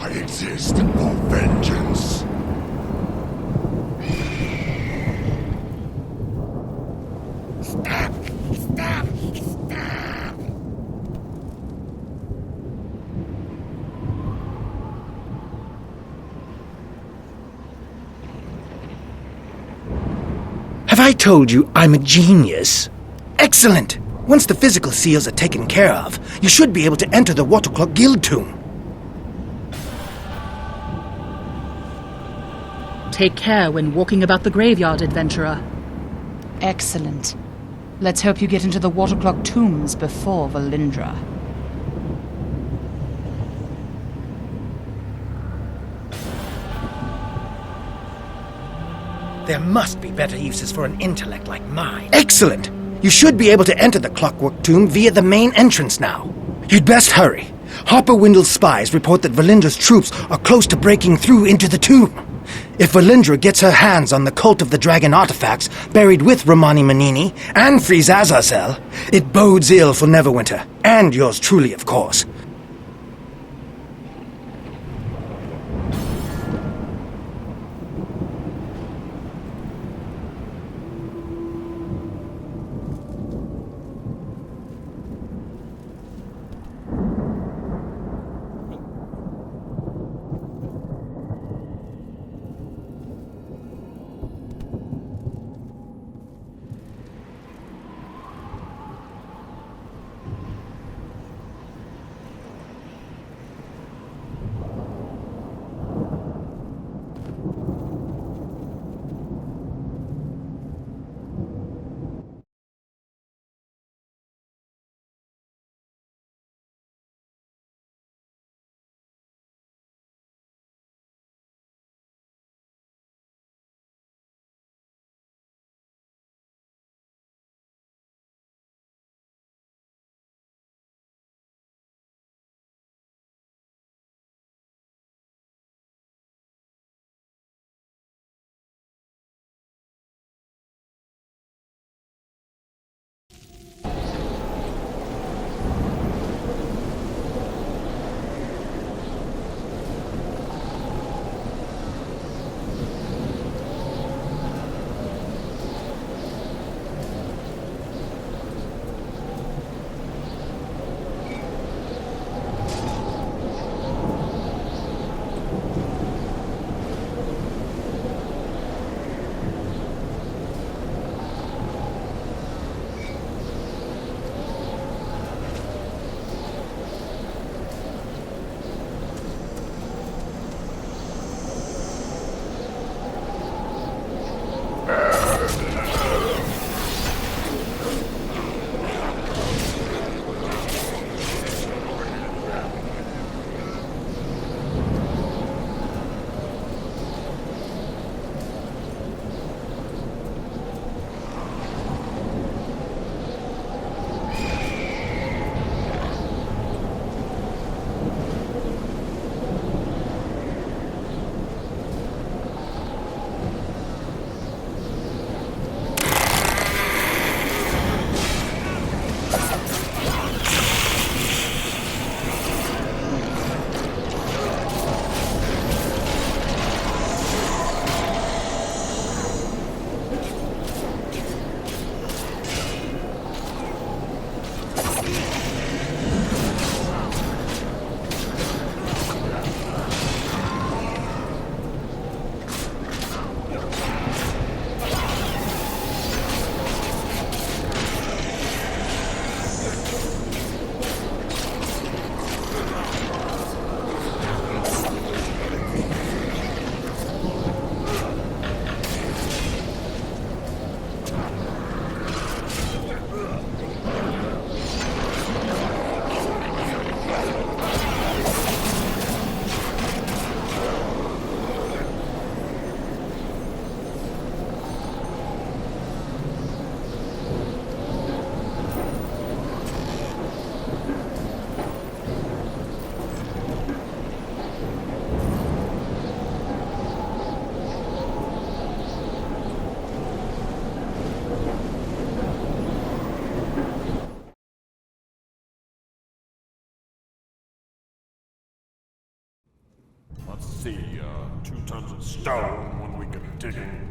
I exist for vengeance. Stop! Stop! Stop! Have I told you I'm a genius? Excellent! Once the physical seals are taken care of, you should be able to enter the Watercloak Guild tomb. Take care when walking about the graveyard, adventurer. Excellent. Let's hope you get into the Watercloak tombs before Valindra. There must be better uses for an intellect like mine. Excellent! You should be able to enter the Clockwork Tomb via the main entrance now. You'd best hurry. Harper Windle's spies report that Valindra's troops are close to breaking through into the tomb. If Valindra gets her hands on the Cult of the Dragon artifacts buried with Romani Manini and frees Azazel, it bodes ill for Neverwinter, and yours truly, of course. see, 2 tons of stone, 1 week of digging.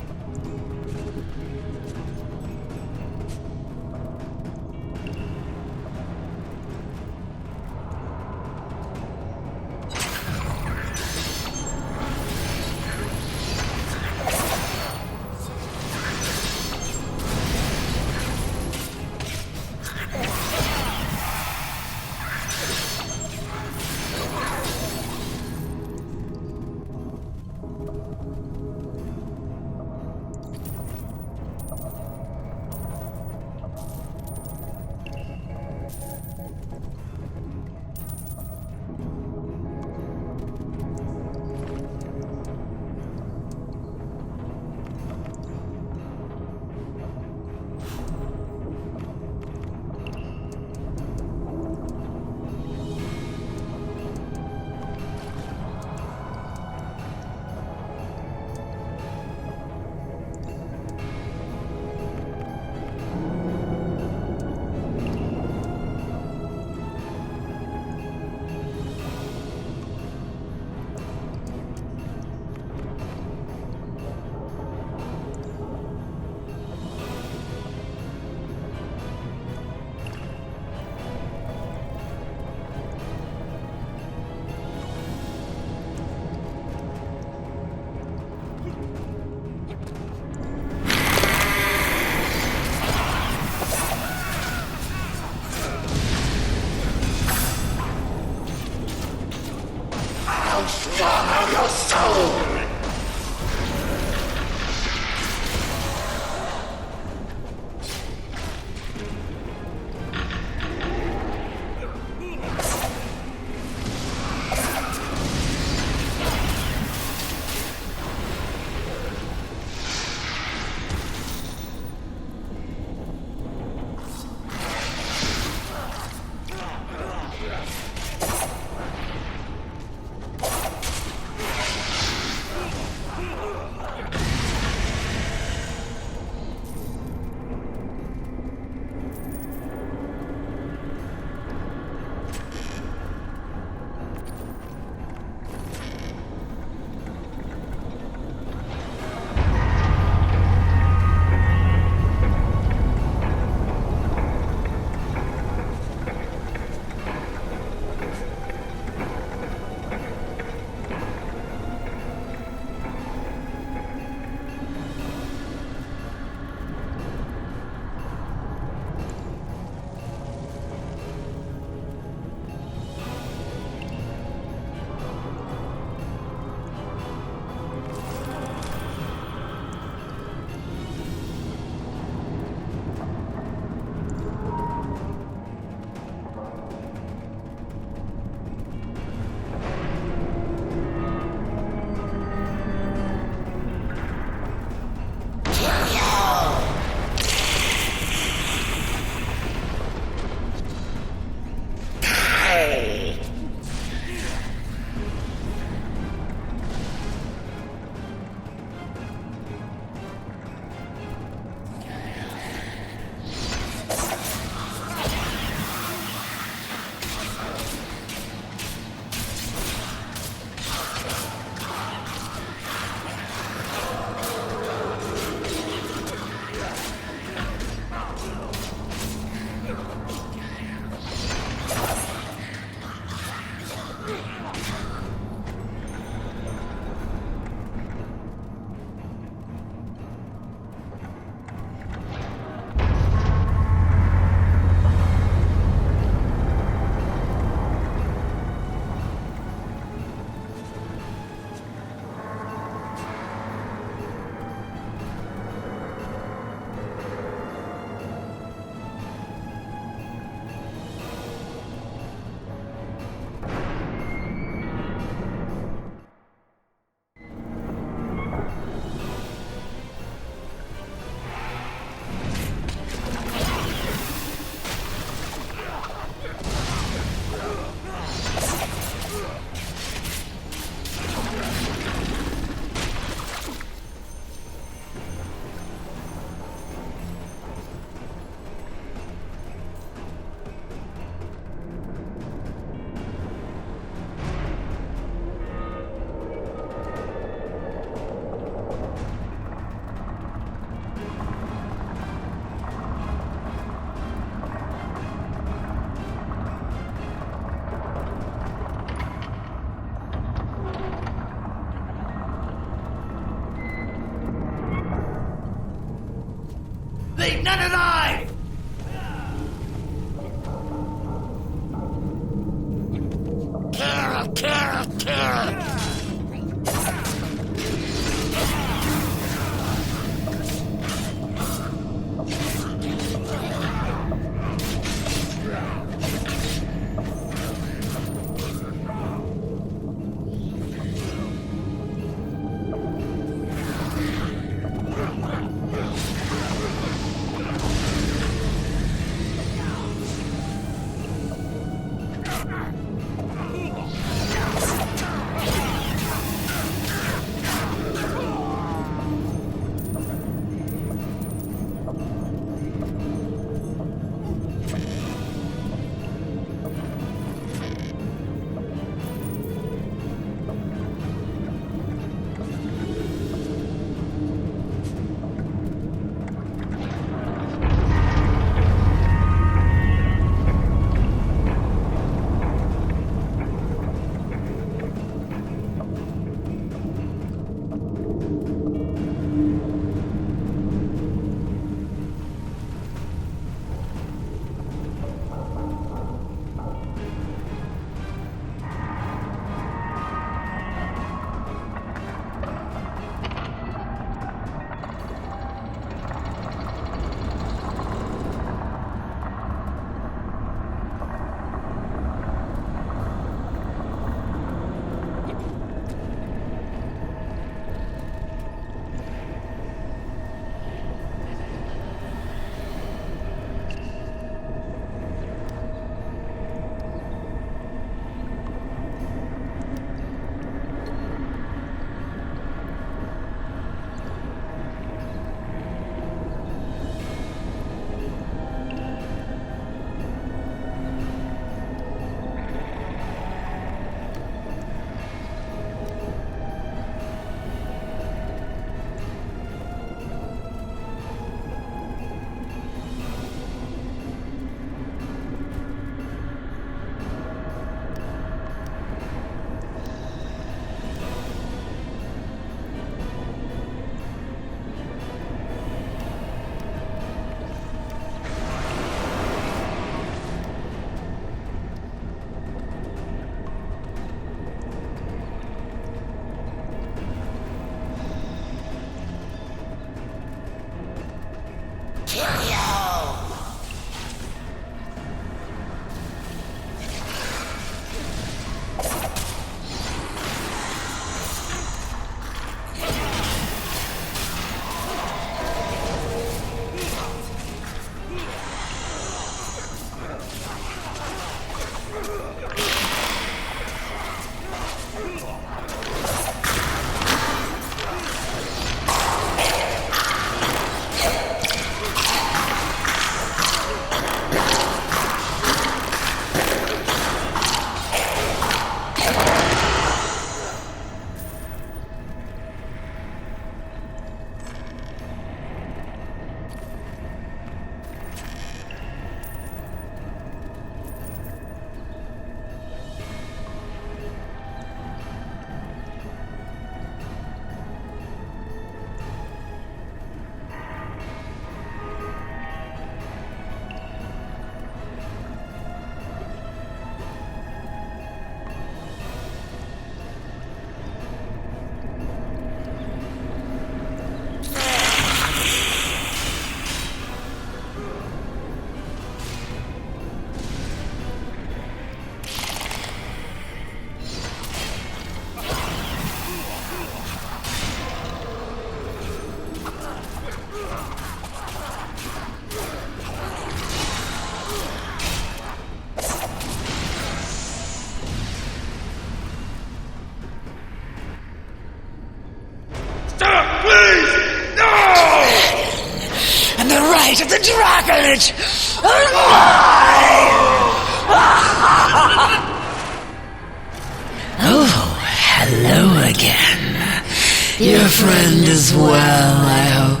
friend as well, I hope.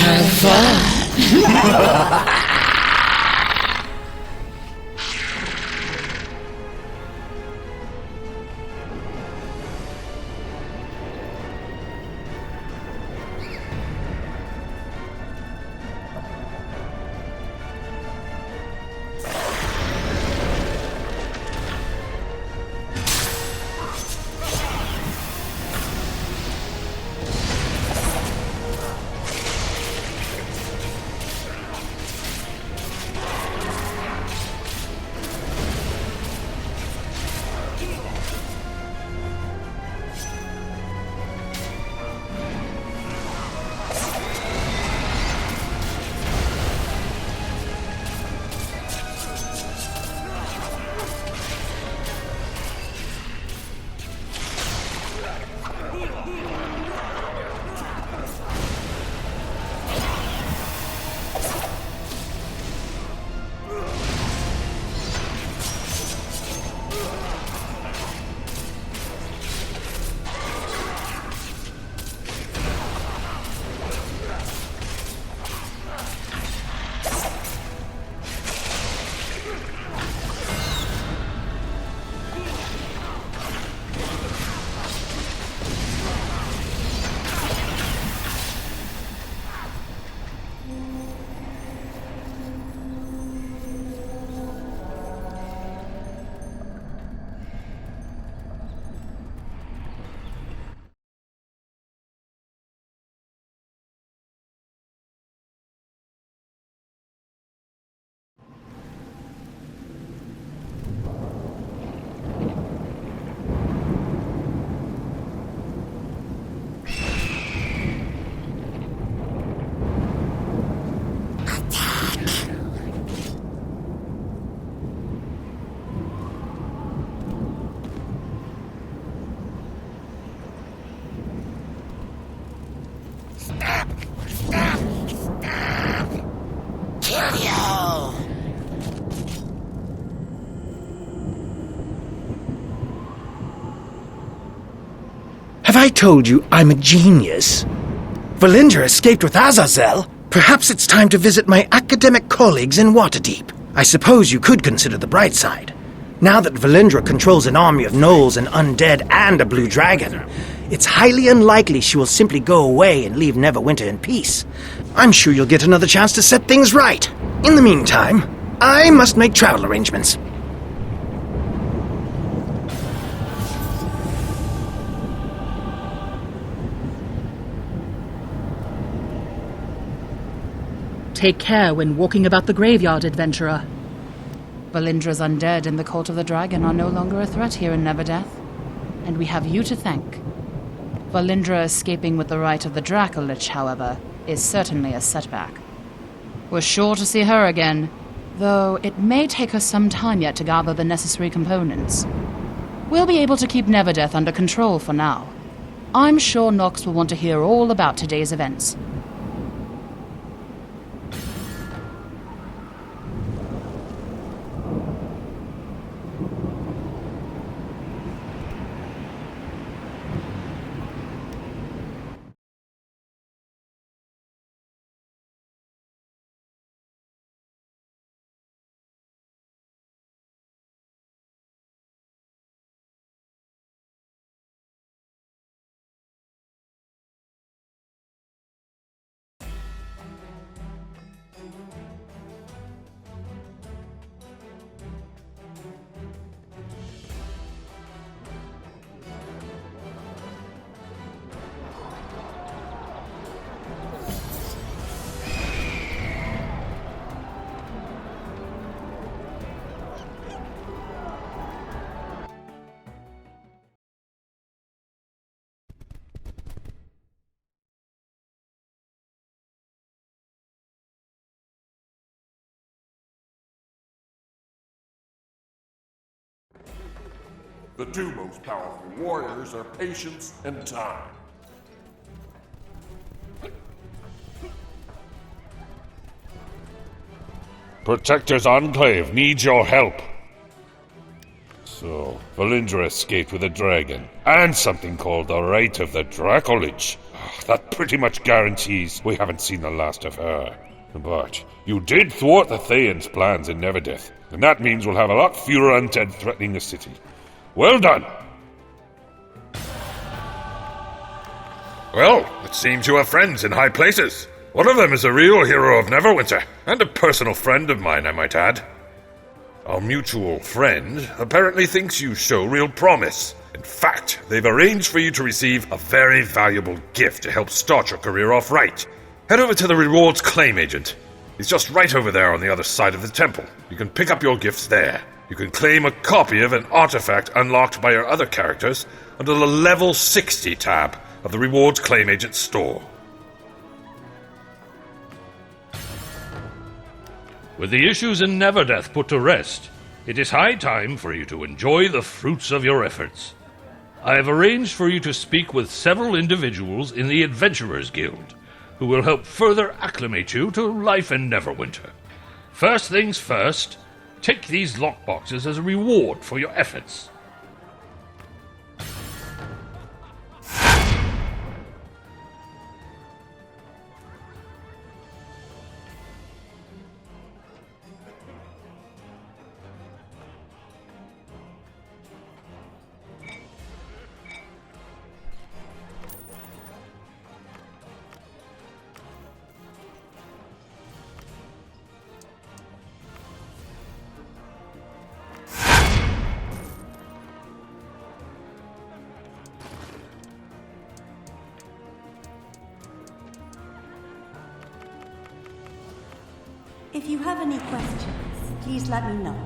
Have fun. Have I told you I'm a genius? Valindra escaped with Azazel. Perhaps it's time to visit my academic colleagues in Waterdeep. I suppose you could consider the bright side. Now that Valindra controls an army of gnolls and undead and a blue dragon, it's highly unlikely she will simply go away and leave Neverwinter in peace. I'm sure you'll get another chance to set things right. In the meantime, I must make travel arrangements. Take care when walking about the graveyard, adventurer. Valindra's undead and the Cult of the Dragon are no longer a threat here in Neverdeath, and we have you to thank. Valindra escaping with the right of the Dracolich, however, is certainly a setback. We're sure to see her again, though it may take us some time yet to gather the necessary components. We'll be able to keep Neverdeath under control for now. I'm sure Nox will want to hear all about today's events. The two most powerful warriors are patience and time. Protector's Enclave needs your help. So, Valindra escaped with a dragon, and something called the Right of the Dracolich. That pretty much guarantees we haven't seen the last of her. But you did thwart the Thayans' plans in Neverdeath, and that means we'll have a lot fewer undead threatening the city. Well done! Well, it seems you have friends in high places. One of them is a real hero of Neverwinter, and a personal friend of mine, I might add. Our mutual friend apparently thinks you show real promise. In fact, they've arranged for you to receive a very valuable gift to help start your career off right. Head over to the rewards claim agent. He's just right over there on the other side of the temple. You can pick up your gifts there. You can claim a copy of an artifact unlocked by your other characters under the level 60 tab of the rewards claim agent store. With the issues in Neverdeath put to rest, it is high time for you to enjoy the fruits of your efforts. I have arranged for you to speak with several individuals in the Adventurers Guild, who will help further acclimate you to life in Neverwinter. First things first, take these lockboxes as a reward for your efforts. If you have any questions, please let me know.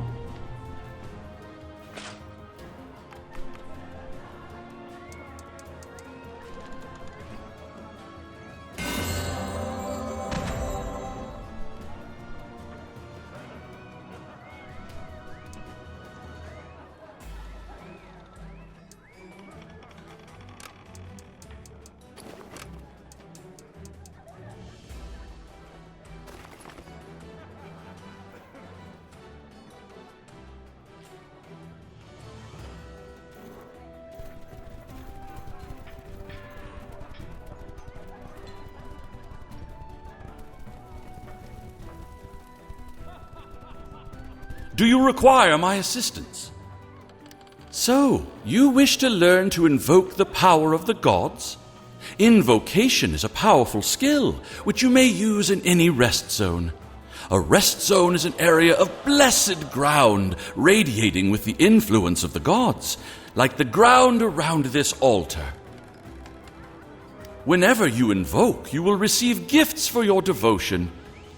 Do you require my assistance? So, you wish to learn to invoke the power of the gods? Invocation is a powerful skill, which you may use in any rest zone. A rest zone is an area of blessed ground, radiating with the influence of the gods, like the ground around this altar. Whenever you invoke, you will receive gifts for your devotion.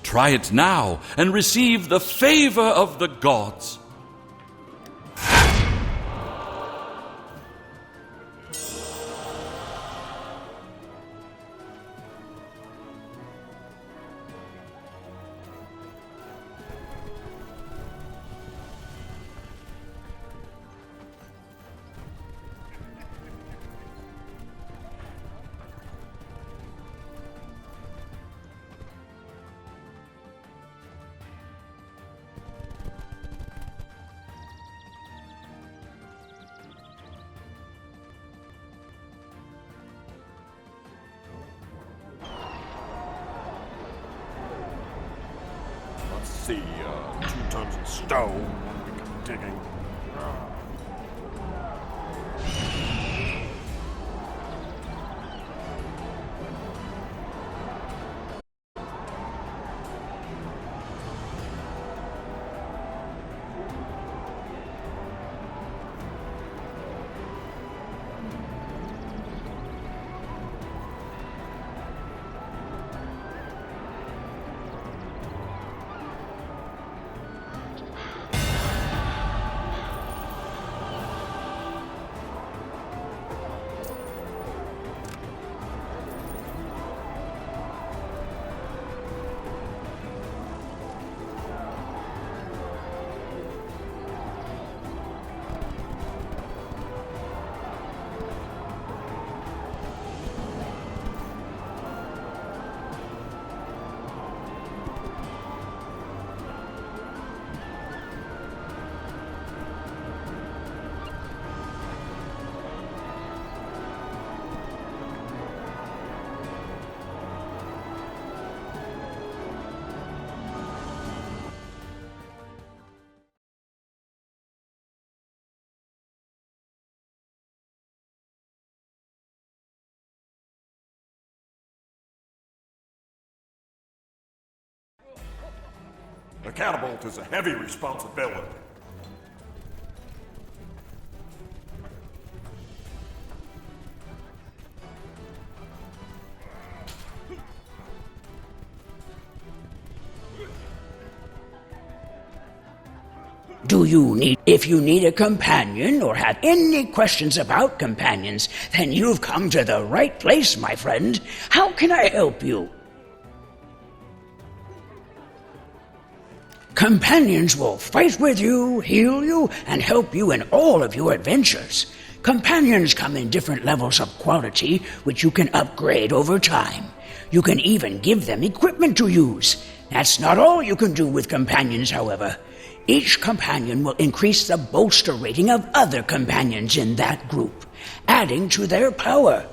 Try it now and receive the favor of the gods. Let's see, 2 tons of stone, 1 week of digging. A catapult is a heavy responsibility. If you need a companion or have any questions about companions, then you've come to the right place, my friend. How can I help you? Companions will fight with you, heal you, and help you in all of your adventures. Companions come in different levels of quality, which you can upgrade over time. You can even give them equipment to use. That's not all you can do with companions, however. Each companion will increase the bolster rating of other companions in that group, adding to their power.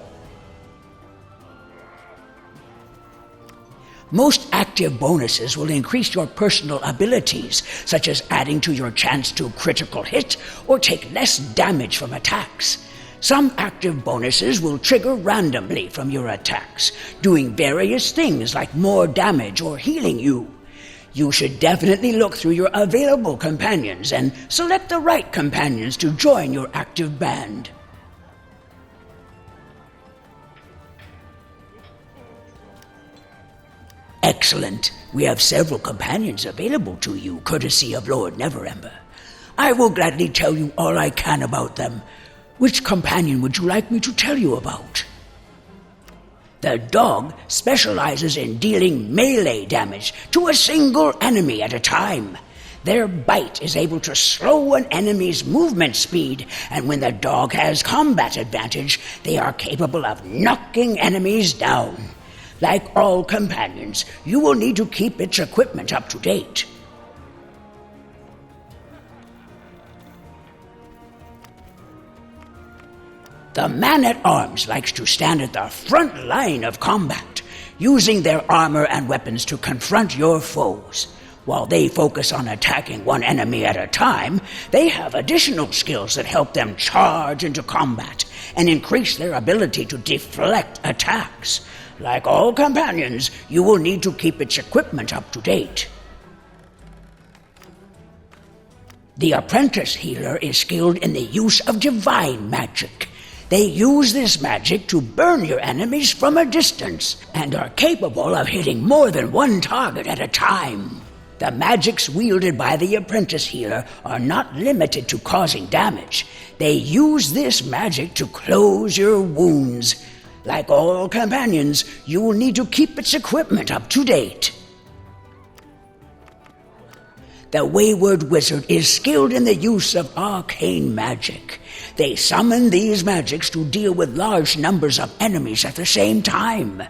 Most active bonuses will increase your personal abilities, such as adding to your chance to critical hit or take less damage from attacks. Some active bonuses will trigger randomly from your attacks, doing various things like more damage or healing you. You should definitely look through your available companions and select the right companions to join your active band. Excellent. We have several companions available to you, courtesy of Lord Neverember. I will gladly tell you all I can about them. Which companion would you like me to tell you about? The dog specializes in dealing melee damage to a single enemy at a time. Their bite is able to slow an enemy's movement speed, and when the dog has combat advantage, they are capable of knocking enemies down. Like all companions, you will need to keep its equipment up to date. The man-at-arms likes to stand at the front line of combat, using their armor and weapons to confront your foes. While they focus on attacking one enemy at a time, they have additional skills that help them charge into combat and increase their ability to deflect attacks. Like all companions, you will need to keep its equipment up to date. The apprentice healer is skilled in the use of divine magic. They use this magic to burn your enemies from a distance and are capable of hitting more than one target at a time. The magics wielded by the apprentice healer are not limited to causing damage. They use this magic to close your wounds. Like all companions, you will need to keep its equipment up to date. The Wayward Wizard is skilled in the use of arcane magic. They summon these magics to deal with large numbers of enemies at the same time.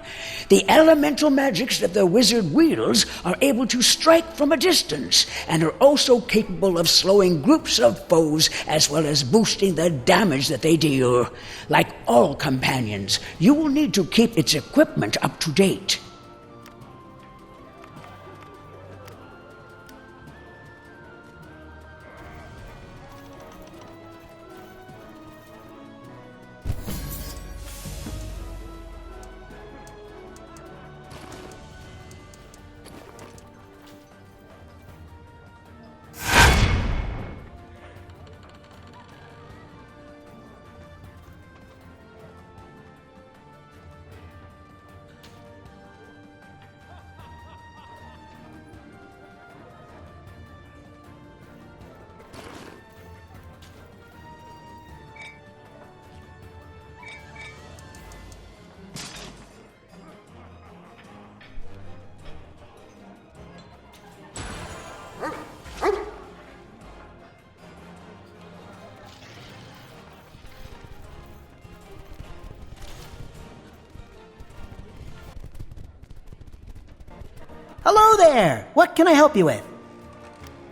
The elemental magics that the wizard wields are able to strike from a distance and are also capable of slowing groups of foes as well as boosting the damage that they deal. Like all companions, you will need to keep its equipment up to date. Hello there! What can I help you with?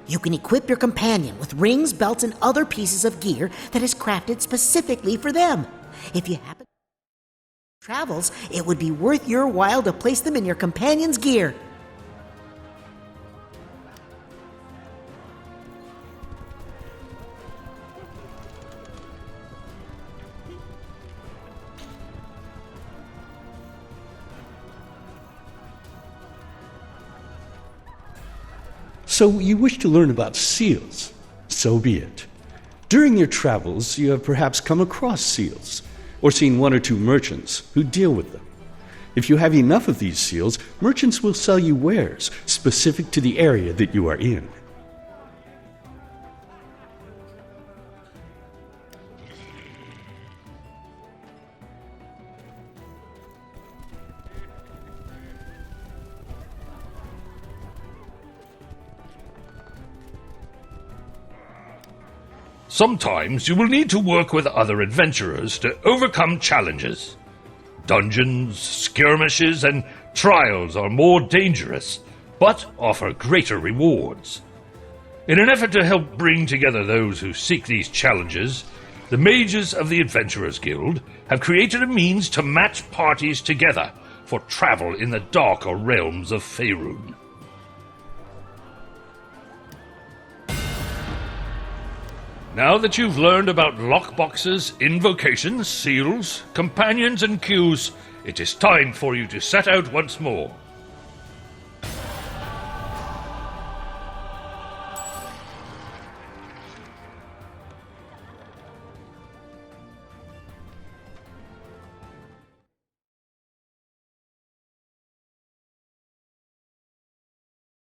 You can equip your companion with rings, belts, and other pieces of gear that is crafted specifically for them. If you happen to travels, it would be worth your while to place them in your companion's gear. So you wish to learn about seals? So be it. During your travels, you have perhaps come across seals, or seen one or two merchants who deal with them. If you have enough of these seals, merchants will sell you wares specific to the area that you are in. Sometimes you will need to work with other adventurers to overcome challenges. Dungeons, skirmishes, and trials are more dangerous, but offer greater rewards. In an effort to help bring together those who seek these challenges, the mages of the Adventurers Guild have created a means to match parties together for travel in the darker realms of Faerun. Now that you've learned about lockboxes, invocations, seals, companions, and queues, it is time for you to set out once more.